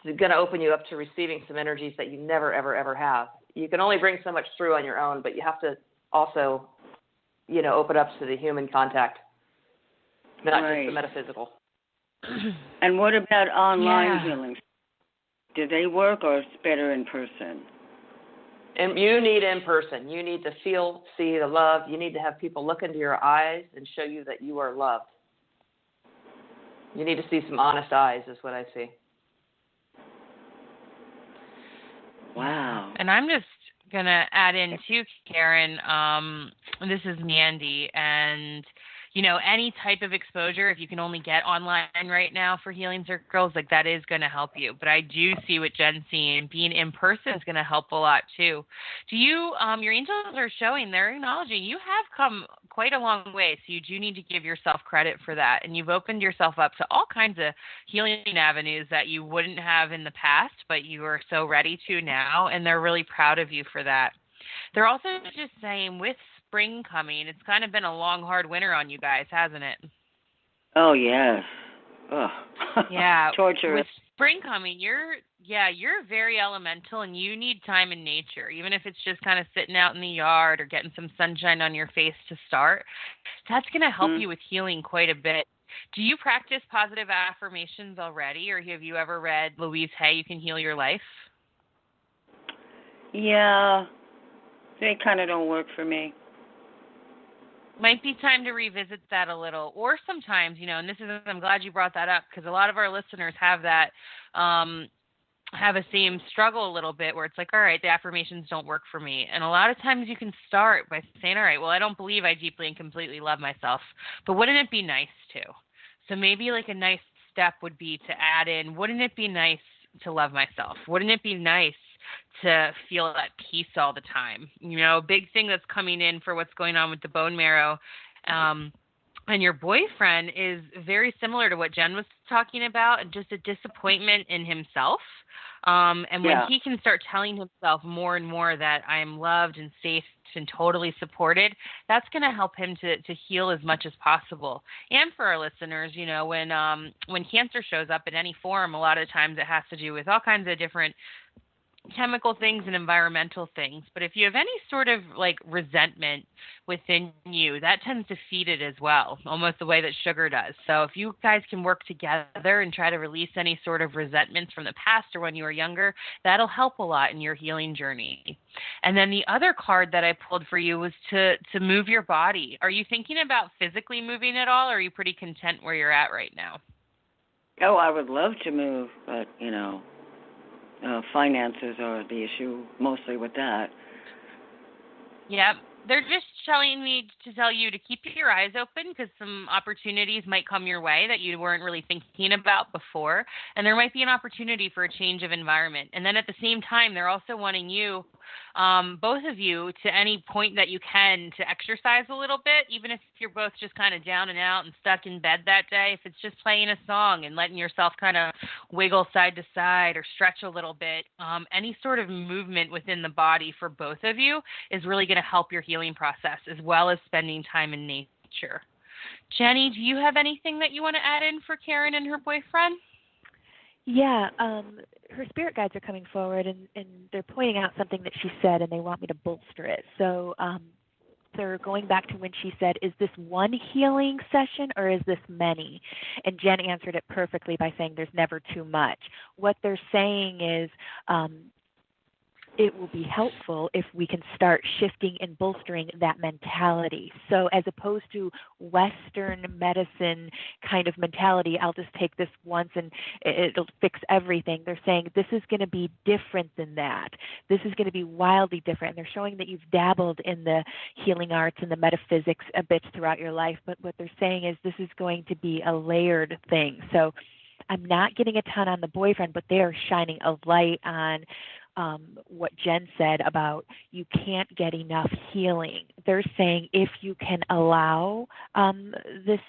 going to open you up to receiving some energies that you never, ever, ever have. You can only bring so much through on your own, but you have to also, open up to the human contact, not just the metaphysical. And what about online healings? Do they work, or it's better in person? And you need in person. You need to feel, see the love. You need to have people look into your eyes and show you that you are loved. You need to see some honest eyes is what I see. Wow. And I'm just going to add in too, Karen, this is Mandee, and any type of exposure, if you can only get online right now for healing circles, like that is going to help you. But I do see what Jen's seeing. Being in person is going to help a lot too. Do you, your angels are showing, they're acknowledging you have come quite a long way. So you do need to give yourself credit for that. And you've opened yourself up to all kinds of healing avenues that you wouldn't have in the past, but you are so ready to now. And they're really proud of you for that. They're also just saying with spring coming, it's kind of been a long, hard winter on you guys, hasn't it? Oh, yes. Ugh. Yeah. Torture. With spring coming, you're very elemental, and you need time in nature, even if it's just kind of sitting out in the yard or getting some sunshine on your face to start. That's going to help you with healing quite a bit. Do you practice positive affirmations already, or have you ever read Louise Hay, You Can Heal Your Life? Yeah. They kind of don't work for me. Might be time to revisit that a little, or sometimes, and I'm glad you brought that up because a lot of our listeners have that have a same struggle a little bit where it's like, all right, the affirmations don't work for me. And a lot of times you can start by saying, all right, well, I don't believe I deeply and completely love myself, but wouldn't it be nice to? So maybe like a nice step would be to add in, wouldn't it be nice to love myself? Wouldn't it be nice to feel at peace all the time? You know, a big thing that's coming in for what's going on with the bone marrow and your boyfriend is very similar to what Jen was talking about, and just a disappointment in himself. And when he can start telling himself more and more that I am loved and safe and totally supported, that's going to help him to heal as much as possible. And for our listeners, you know, when cancer shows up in any form, a lot of times it has to do with all kinds of different chemical things and environmental things. But if you have any sort of like resentment within you, that tends to feed it as well, almost the way that sugar does. So if you guys can work together and try to release any sort of resentments from the past or when you were younger, that'll help a lot in your healing journey. And then the other card that I pulled for you was to move your body. Are you thinking about physically moving at all, or are you pretty content where you're at right now? Oh, I would love to move, but, you know, finances are the issue mostly with that. Yep. They're just telling me to tell you to keep your eyes open because some opportunities might come your way that you weren't really thinking about before. And there might be an opportunity for a change of environment. And then at the same time, they're also wanting you, both of you, to any point that you can to exercise a little bit, even if you're both just kind of down and out and stuck in bed that day. If it's just playing a song and letting yourself kind of wiggle side to side or stretch a little bit, any sort of movement within the body for both of you is really going to help your healing process, as well as spending time in nature. Jennie, do you have anything that you want to add in for Karen and her boyfriend? Yeah, her spirit guides are coming forward, and they're pointing out something that she said, and they want me to bolster it. So they're going back to when she said, is this one healing session or is this many? And Jen answered it perfectly by saying there's never too much. What they're saying is it will be helpful if we can start shifting and bolstering that mentality. So as opposed to Western medicine kind of mentality, I'll just take this once and it'll fix everything. They're saying this is going to be different than that. This is going to be wildly different. And they're showing that you've dabbled in the healing arts and the metaphysics a bit throughout your life. But what they're saying is this is going to be a layered thing. So I'm not getting a ton on the boyfriend, but they are shining a light on what Jen said about you can't get enough healing. They're saying if you can allow this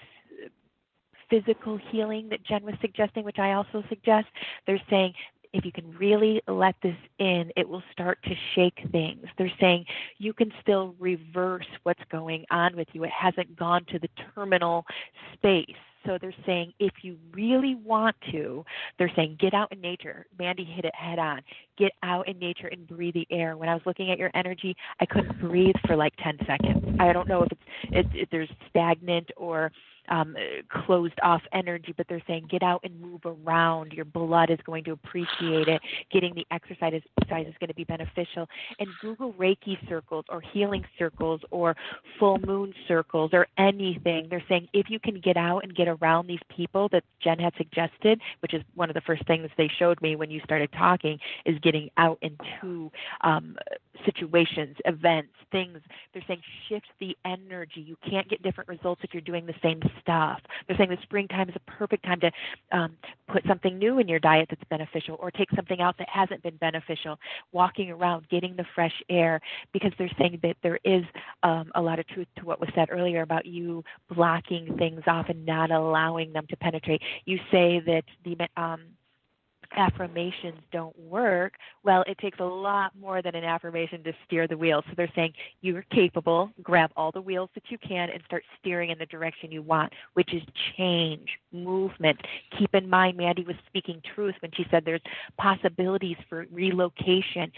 physical healing that Jen was suggesting, which I also suggest, they're saying if you can really let this in, it will start to shake things. They're saying you can still reverse what's going on with you. It hasn't gone to the terminal space. So they're saying if you really want to, they're saying get out in nature. Mandee hit it head on. Get out in nature and breathe the air. When I was looking at your energy, I couldn't breathe for like 10 seconds. I don't know if there's stagnant or closed off energy, but they're saying get out and move around. Your blood is going to appreciate it. Getting the exercise is going to be beneficial. And Google Reiki circles or healing circles or full moon circles or anything. They're saying if you can get out and get around these people that Jen had suggested, which is one of the first things they showed me when you started talking, is getting out into situations, events, things. They're saying shift the energy. You can't get different results if you're doing the same stuff. They're saying the springtime is a perfect time to put something new in your diet that's beneficial or take something out that hasn't been beneficial, walking around, getting the fresh air, because they're saying that there is a lot of truth to what was said earlier about you blocking things off and not allowing them to penetrate. You say that the affirmations don't work. Well, it takes a lot more than an affirmation to steer the wheel. So they're saying you're capable, grab all the wheels that you can and start steering in the direction you want, which is change, movement. Keep in mind, Mandee was speaking truth when she said there's possibilities for relocation.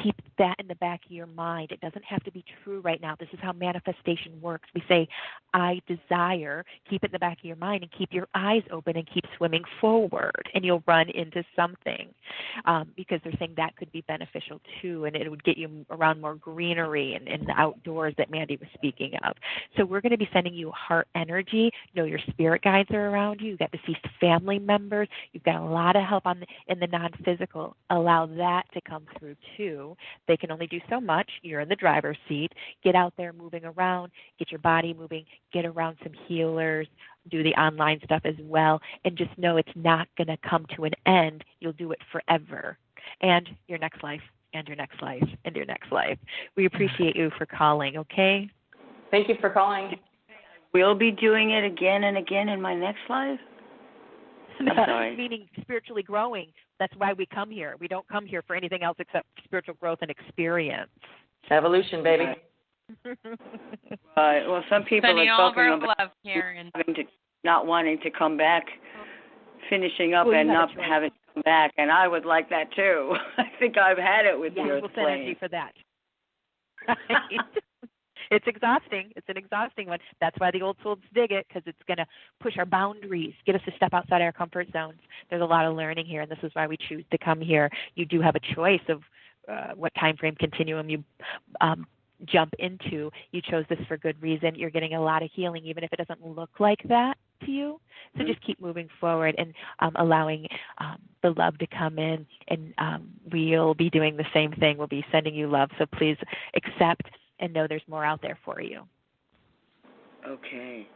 Keep that in the back of your mind. It doesn't have to be true right now. This is how manifestation works. We say, I desire, keep it in the back of your mind and keep your eyes open and keep swimming forward, and you'll run into something, because they're saying that could be beneficial too, and it would get you around more greenery and the outdoors that Mandee was speaking of. So we're going to be sending you heart energy. Know your spirit guides are around around you. You've got deceased family members. You've got a lot of help in the non-physical. Allow that to come through too. They can only do so much. You're in the driver's seat. Get out there moving around. Get your body moving. Get around some healers. Do the online stuff as well. And just know it's not going to come to an end. You'll do it forever. And your next life, and your next life, and your next life. We appreciate you for calling, okay? Thank you for calling. We'll be doing it again and again in my next life? I'm sorry. Meaning spiritually growing. That's why we come here. We don't come here for anything else except spiritual growth and experience. Evolution, baby. Right. Well, some people Sending are all of talking our about love, Karen. not wanting to come back, finishing up Well, and not having to come back, and I would like that too. I think I've had it with your we'll send energy for that. Right. It's exhausting. It's an exhausting one. That's why the old souls dig it, because it's going to push our boundaries, get us to step outside our comfort zones. There's a lot of learning here, and this is why we choose to come here. You do have a choice of what time frame continuum you jump into. You chose this for good reason. You're getting a lot of healing, even if it doesn't look like that to you. So just keep moving forward and allowing the love to come in, and we'll be doing the same thing. We'll be sending you love, so please accept and know there's more out there for you. Okay.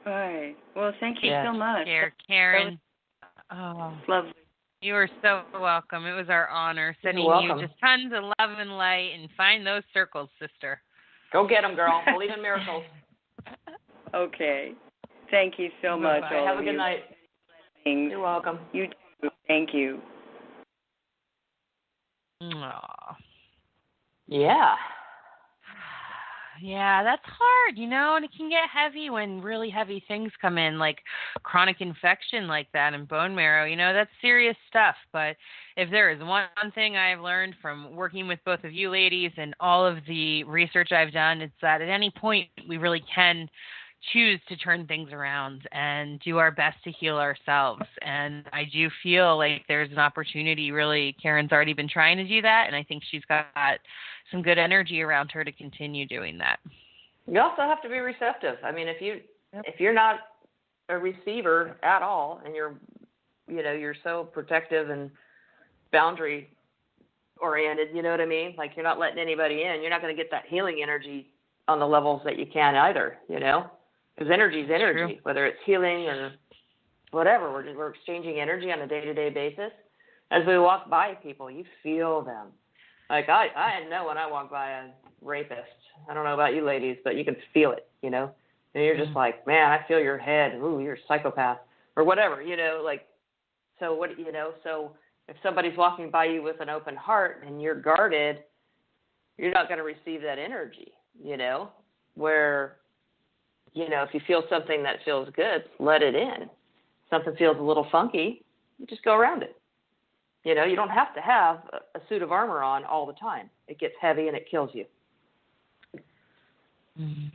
All right. Well, thank you so much. Karen. Oh, lovely. You are so welcome. It was our honor sending you just tons of love and light, and find those circles, sister. Go get them, girl. Believe in miracles. Okay. Thank you so much. All have a good night. You're welcome. You too. Thank you. Aww. Yeah. Yeah, that's hard, and it can get heavy when really heavy things come in, like chronic infection like that and bone marrow. That's serious stuff. But if there is one thing I've learned from working with both of you ladies and all of the research I've done, it's that at any point we really can choose to turn things around and do our best to heal ourselves. And I do feel like there's an opportunity, really. Karen's already been trying to do that, and I think she's got some good energy around her to continue doing that. You also have to be receptive. I mean, if you're not a receiver at all, and you're so protective and boundary oriented, you know what I mean? Like, you're not letting anybody in. You're not going to get that healing energy on the levels that you can either, Because energy is energy, True. Whether it's healing or whatever. We're exchanging energy on a day-to-day basis. As we walk by people, you feel them. Like, I know when I walk by a rapist. I don't know about you ladies, but you can feel it, And you're just like, man, I feel your head. Ooh, you're a psychopath. Or whatever, So what, so if somebody's walking by you with an open heart and you're guarded, you're not going to receive that energy, Where, if you feel something that feels good, let it in. Something feels a little funky, you just go around it. You don't have to have a suit of armor on all the time. It gets heavy and it kills you. Mm.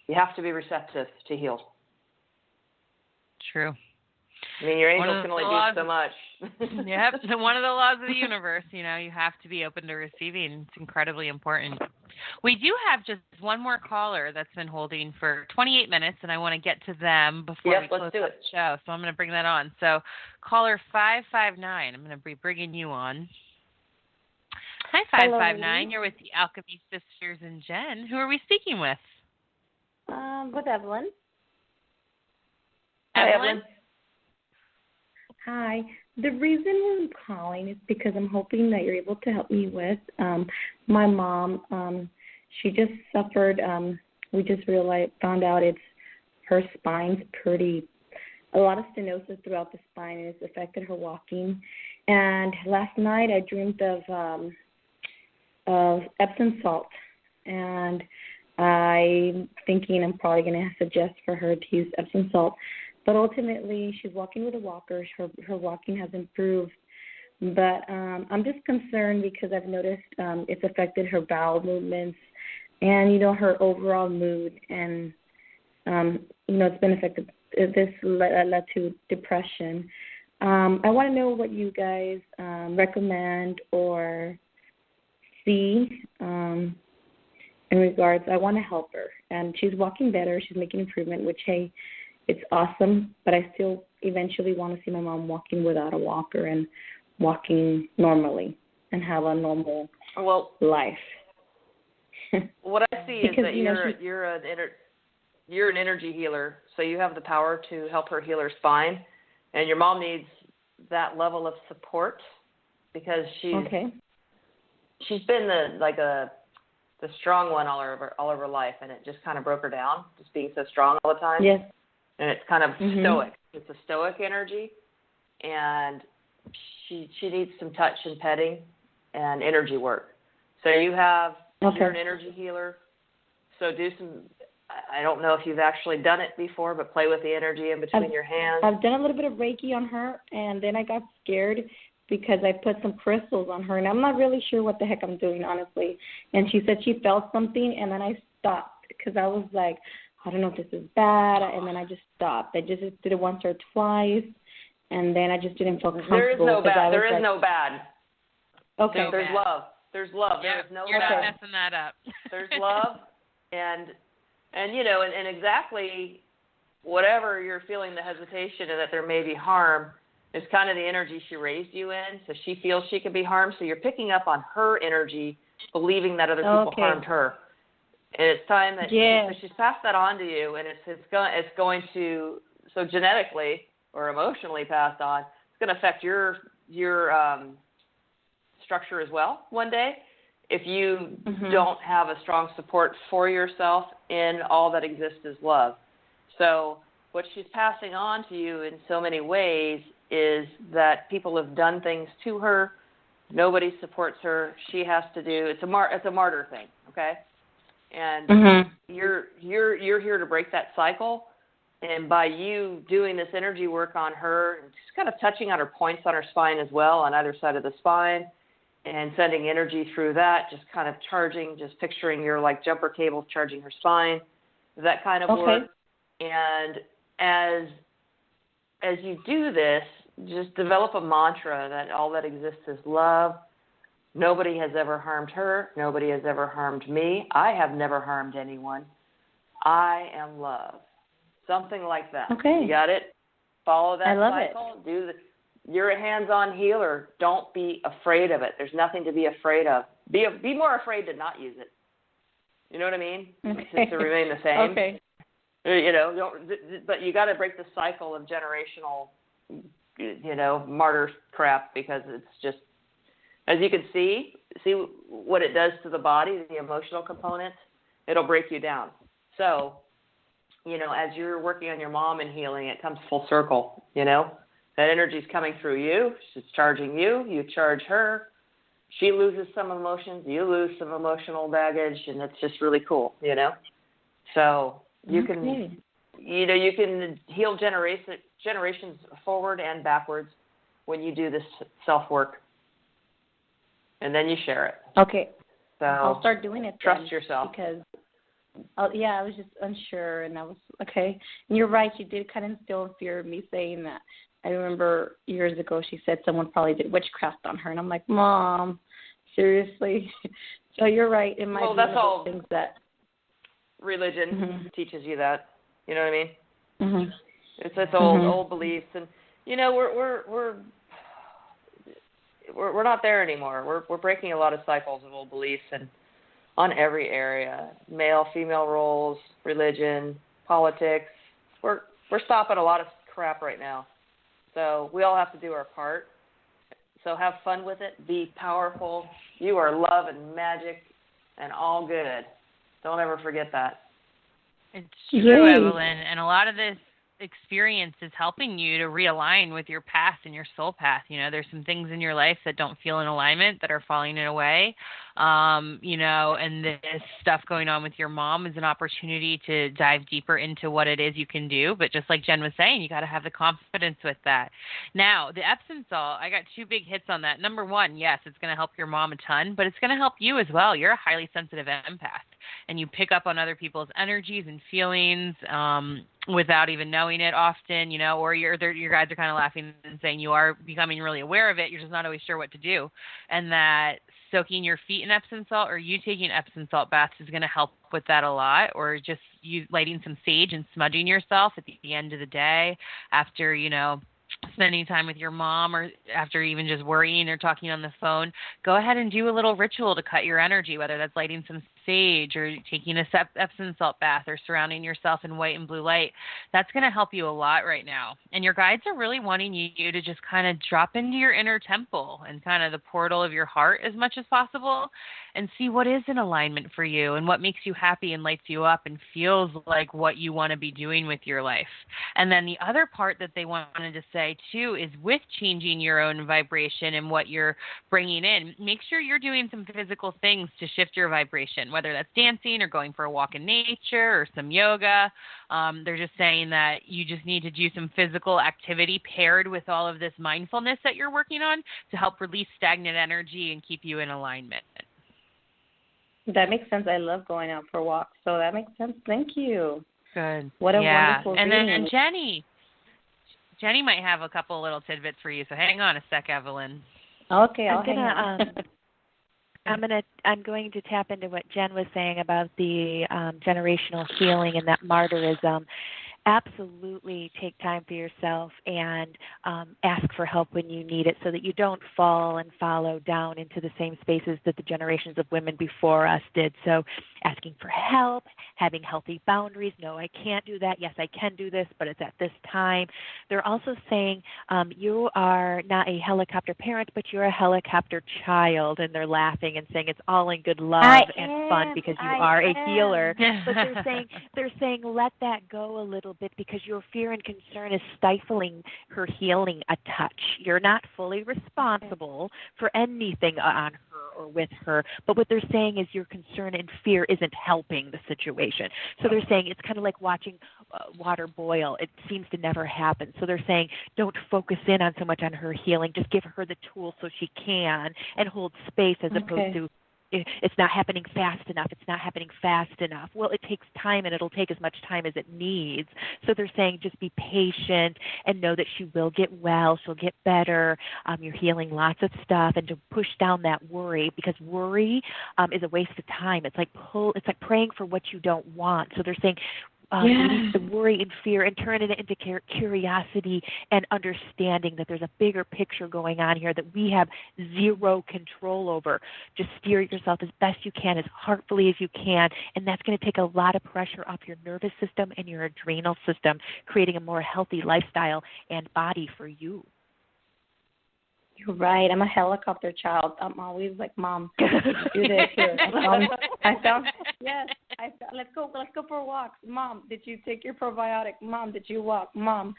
You have to be receptive to heal. True. I mean, your angels can only do so much. Yep, one of the laws of the universe, you have to be open to receiving. It's incredibly important. We do have just one more caller that's been holding for 28 minutes, and I want to get to them before we close out the show. So I'm going to bring that on. So caller 559, I'm going to be bringing you on. Hi, 559. You're with the Alchemy Sisters and Jen. Who are we speaking with? With Evelyn. Hi, Evelyn. Hi. The reason I'm calling is because I'm hoping that you're able to help me with my mom. She just suffered. We just found out her spine's a lot of stenosis throughout the spine, and it's affected her walking. And last night I dreamed of Epsom salt, and I'm thinking I'm probably going to suggest for her to use Epsom salt. But ultimately, she's walking with a walker. Her walking has improved. But I'm just concerned because I've noticed it's affected her bowel movements and, her overall mood. And, it's been affected. This led to depression. I want to know what you guys recommend or see in regards. I want to help her. And she's walking better. She's making improvement, which, hey, it's awesome, but I still eventually want to see my mom walking without a walker and walking normally and have a normal life. What I see is that you're an energy healer, so you have the power to help her heal her spine, and your mom needs that level of support because she's been the strong one all of her life, and it just kind of broke her down, just being so strong all the time. Yes. And it's kind of stoic. It's a stoic energy, and she needs some touch and petting and energy work. So you're an energy healer. So do some. I don't know if you've actually done it before, but play with the energy in between your hands. I've done a little bit of Reiki on her, and then I got scared because I put some crystals on her, and I'm not really sure what the heck I'm doing, honestly. And she said she felt something, and then I stopped because I was like, I don't know if this is bad, and then I just stopped. I just did it once or twice, and then I just didn't feel comfortable. There is no bad. There is no bad. Okay. No, there's love. There's love. Yeah, there is no you're bad. Not messing that up. There's love, and exactly whatever you're feeling the hesitation and that there may be harm is kind of the energy she raised you in. So she feels she can be harmed. So you're picking up on her energy, believing that other people harmed her. And it's time that she's passed that on to you, and it's going to, so genetically or emotionally passed on, it's going to affect your structure as well one day if you don't have a strong support for yourself in all that exists as love. So what she's passing on to you in so many ways is that people have done things to her. Nobody supports her. She has to do. It's a martyr thing, okay? And you're here to break that cycle. And by you doing this energy work on her, and just kind of touching on her points on her spine as well, on either side of the spine, and sending energy through that, just kind of charging, just picturing your like jumper cables charging her spine, that kind of work. And as you do this, just develop a mantra that all that exists is love. Nobody has ever harmed her. Nobody has ever harmed me. I have never harmed anyone. I am love. Something like that. Okay. You got it? Follow that I love cycle. You're a hands-on healer. Don't be afraid of it. There's nothing to be afraid of. Be more afraid to not use it. You know what I mean? Okay. To remain the same. Okay. But you got to break the cycle of generational, martyr crap, because it's just, as you can see what it does to the body, the emotional components, it'll break you down. So, as you're working on your mom and healing, it comes full circle, That energy's coming through you. She's charging you. You charge her. She loses some emotions. You lose some emotional baggage, and it's just really cool, So you can, you can heal generations forward and backwards when you do this self-work. And then you share it. Okay. So I'll start doing it. Trust yourself. Because, I was just unsure, and I was, okay. And you're right. She did kind of instill in fear of me saying that. I remember years ago she said someone probably did witchcraft on her, and I'm like, Mom, seriously? So you're right. It might be that's one of all those things that religion teaches you that. You know what I mean? It's old beliefs, and we're not there anymore. We're breaking a lot of cycles of old beliefs, and on every area, male, female roles, religion, politics. We're stopping a lot of crap right now. So we all have to do our part. So have fun with it. Be powerful. You are love and magic and all good. Don't ever forget that. It's true, Evelyn. And a lot of this experience is helping you to realign with your path and your soul path. There's some things in your life that don't feel in alignment, that are falling away. And this stuff going on with your mom is an opportunity to dive deeper into what it is you can do. But just like Jen was saying, you got to have the confidence with that. Now, the Epsom salt, I got two big hits on that. Number one, yes, it's going to help your mom a ton, but it's going to help you as well. You're a highly sensitive empath, and you pick up on other people's energies and feelings without even knowing it often, or your guys are kind of laughing and saying you are becoming really aware of it. You're just not always sure what to do. And that soaking your feet in Epsom salt or you taking Epsom salt baths is going to help with that a lot, or just you lighting some sage and smudging yourself at the end of the day after, spending time with your mom or after even just worrying or talking on the phone. Go ahead and do a little ritual to cut your energy, whether that's lighting some sage or taking a Epsom salt bath or surrounding yourself in white and blue light. That's going to help you a lot right now. And your guides are really wanting you to just kind of drop into your inner temple and kind of the portal of your heart as much as possible and see what is in alignment for you and what makes you happy and lights you up and feels like what you want to be doing with your life. And then the other part that they wanted to say too is with changing your own vibration and what you're bringing in, make sure you're doing some physical things to shift your vibration, whether that's dancing or going for a walk in nature or some yoga. They're just saying that you just need to do some physical activity paired with all of this mindfulness that you're working on to help release stagnant energy and keep you in alignment. That makes sense. I love going out for walks, so that makes sense. Thank you. Good. What a wonderful And reading. then Jennie might have a couple little tidbits for you, so hang on a sec, Evelyn. Okay, I'll hang on. I'm going to tap into what Jen was saying about the generational healing and that martyrism. Absolutely take time for yourself and ask for help when you need it so that you don't fall and follow down into the same spaces that the generations of women before us did. So asking for help, having healthy boundaries. No, I can't do that. Yes, I can do this, but it's at this time. They're also saying you are not a helicopter parent, but you're a helicopter child. And they're laughing and saying it's all in good love and fun because you are a healer. But they're saying let that go a little bit because your fear and concern is stifling her healing a touch. You're not fully responsible for anything on her or with her, but what they're saying is your concern and fear isn't helping the situation. So they're saying it's kind of like watching water boil. It seems to never happen. So they're saying don't focus in on so much on her healing. Just give her the tools so she can and hold space as opposed to it's not happening fast enough. It's not happening fast enough. Well, it takes time, and it'll take as much time as it needs. So they're saying just be patient and know that she will get well. She'll get better. You're healing lots of stuff, and to push down that worry because worry is a waste of time. It's like praying for what you don't want. So they're saying release the worry and fear and turn it into curiosity and understanding that there's a bigger picture going on here that we have zero control over. Just steer yourself as best you can, as heartfully as you can, and that's going to take a lot of pressure off your nervous system and your adrenal system, creating a more healthy lifestyle and body for you. You're right. I'm a helicopter child. I'm always like, Mom, do this here. Let's go for a walk. Mom, did you take your probiotic? Mom, did you walk? Mom,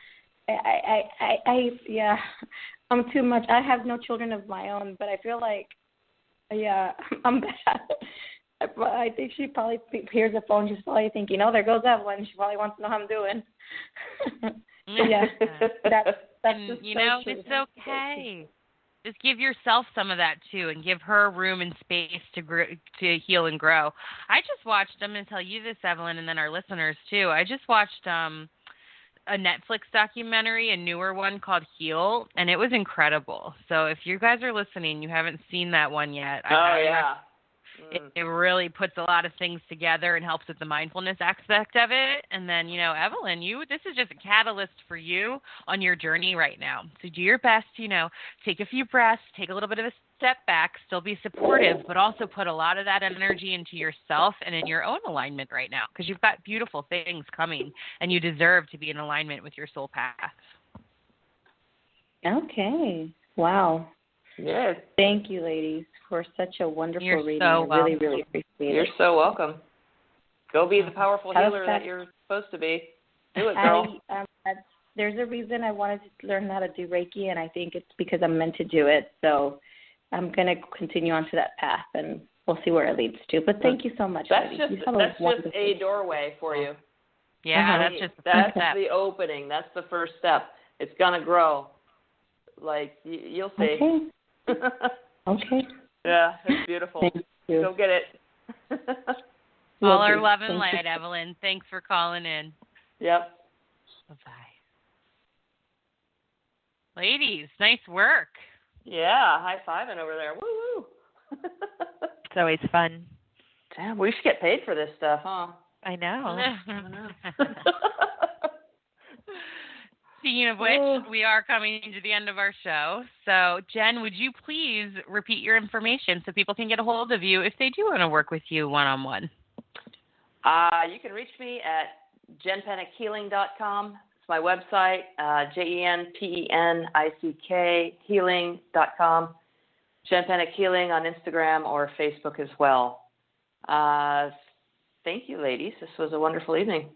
I'm too much. I have no children of my own, but I feel like, I'm bad. I think she probably hears the phone. She's probably thinking, there goes Evelyn. She probably wants to know how I'm doing. That's it's okay. Just give yourself some of that too, and give her room and space to heal and grow. I just watched. I'm going to tell you this, Evelyn, and then our listeners too. I just watched a Netflix documentary, a newer one called Heal, and it was incredible. So if you guys are listening, you haven't seen that one yet. It really puts a lot of things together and helps with the mindfulness aspect of it. And then, Evelyn, this is just a catalyst for you on your journey right now. So do your best, take a few breaths, take a little bit of a step back, still be supportive, but also put a lot of that energy into yourself and in your own alignment right now because you've got beautiful things coming and you deserve to be in alignment with your soul path. Okay. Wow. Yes. Thank you, ladies, for such a wonderful reading. So I really, really appreciate it. You're so welcome. Go be the powerful healer that you're supposed to be. Do it, girl. There's a reason I wanted to learn how to do Reiki, and I think it's because I'm meant to do it. So I'm going to continue onto that path, and we'll see where it leads to. But thank you so much, that's ladies. Just a doorway for you. Yeah, that's the opening. That's the first step. It's going to grow. Like, you'll see. Okay. Okay. Yeah, it's beautiful. Thank you. Go get it. All our love and light, Evelyn. Thanks for calling in. Yep. Bye-bye. Ladies, nice work. Yeah, high-fiving over there. Woo-woo. It's always fun. Damn, we should get paid for this stuff, huh? I know. Speaking of which, we are coming to the end of our show. So, Jen, would you please repeat your information so people can get a hold of you if they do want to work with you one-on-one? You can reach me at jenpenickhealing.com. It's my website, JenPenick healing.com. Jen Penick Healing on Instagram or Facebook as well. Thank you, ladies. This was a wonderful evening.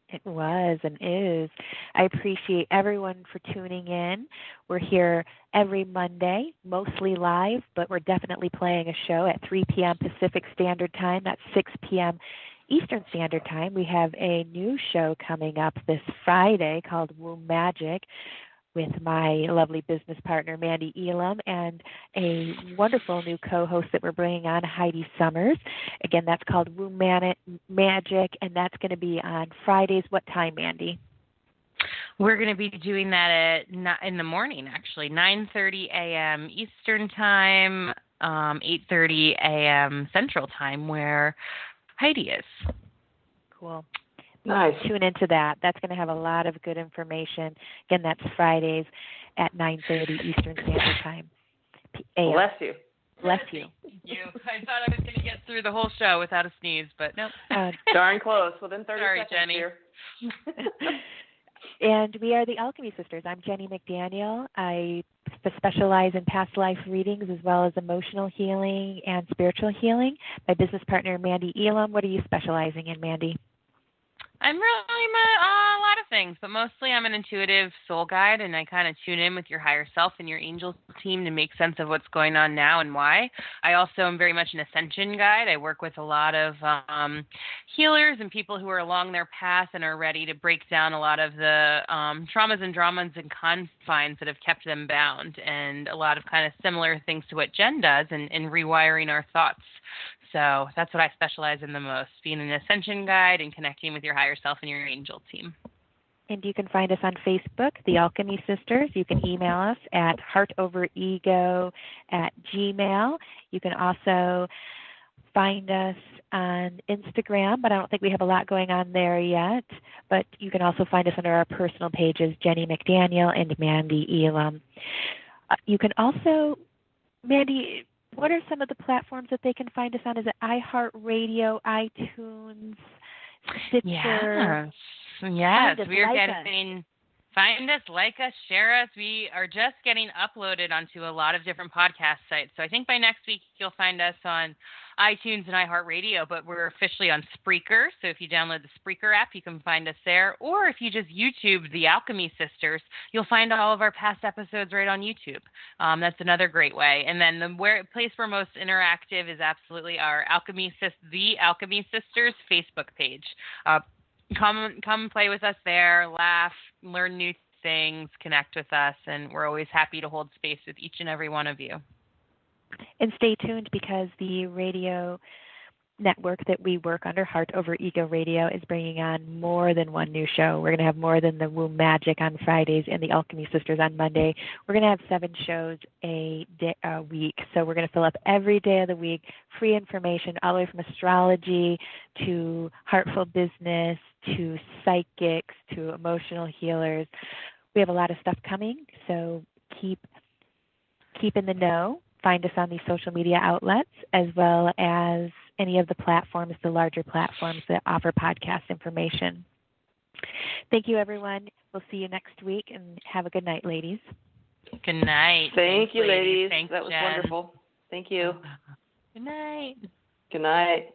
It was and is. I appreciate everyone for tuning in. We're here every Monday, mostly live, but we're definitely playing a show at 3 p.m. Pacific Standard Time. That's 6 p.m. Eastern Standard Time. We have a new show coming up this Friday called Womb Magic with my lovely business partner, Mandee Elam, and a wonderful new co-host that we're bringing on, Heidi Summers. Again, that's called Womb Magic, and that's going to be on Fridays. What time, Mandee? We're going to be doing that in the morning, actually, 9:30 a.m. Eastern Time, 8:30 a.m. Central Time, where Heidi is. Cool. Nice. Tune into that. That's going to have a lot of good information. Again, that's Fridays at 9:30 Eastern Standard Time. Bless you. Bless you. Thank you. I thought I was going to get through the whole show without a sneeze, but nope. Darn close. Within 30 Sorry, seconds Jennie. here. And we are the Alchemy Sisters. I'm Jennie McDaniel. I specialize in past life readings as well as emotional healing and spiritual healing. My business partner, Mandee Elam. What are you specializing in, Mandee? I'm a lot of things, but mostly I'm an intuitive soul guide, and I kind of tune in with your higher self and your angel team to make sense of what's going on now and why. I also am very much an ascension guide. I work with a lot of healers and people who are along their path and are ready to break down a lot of the traumas and dramas and confines that have kept them bound, and a lot of kind of similar things to what Jen does in rewiring our thoughts. So that's what I specialize in the most, being an ascension guide and connecting with your higher self and your angel team. And you can find us on Facebook, The Alchemy Sisters. You can email us at heartoverego@gmail. You can also find us on Instagram, but I don't think we have a lot going on there yet. But you can also find us under our personal pages, Jennie McDaniel and Mandee Elam. You can also, Mandee, what are some of the platforms that they can find us on? Is it iHeartRadio, iTunes, Stitcher? Yes. We are getting. Find us, like us, share us. We are just getting uploaded onto a lot of different podcast sites. So I think by next week you'll find us on iTunes and iHeartRadio, but we're officially on Spreaker. So if you download the Spreaker app, you can find us there. Or if you just YouTube The Alchemy Sisters, you'll find all of our past episodes right on YouTube. That's another great way. And then the place we're most interactive is absolutely our The Alchemy Sisters Facebook page. Come play with us there, laugh, learn new things, connect with us, and we're always happy to hold space with each and every one of you. And stay tuned, because the radio network that we work under, Heart Over Ego Radio, is bringing on more than one new show. We're going to have more than the Womb Magic on Fridays and the Alchemy Sisters on Monday. We're going to have 7 shows a week. So we're going to fill up every day of the week, free information all the way from astrology to heartful business to psychics to emotional healers. We have a lot of stuff coming, so keep in the know. Find us on these social media outlets, as well as any of the platforms, the larger platforms that offer podcast information. Thank you, everyone. We'll see you next week, and have a good night, ladies. Good night. Thank you, ladies. Thanks, that was Jen. wonderful. Thank you. Good night. Good night.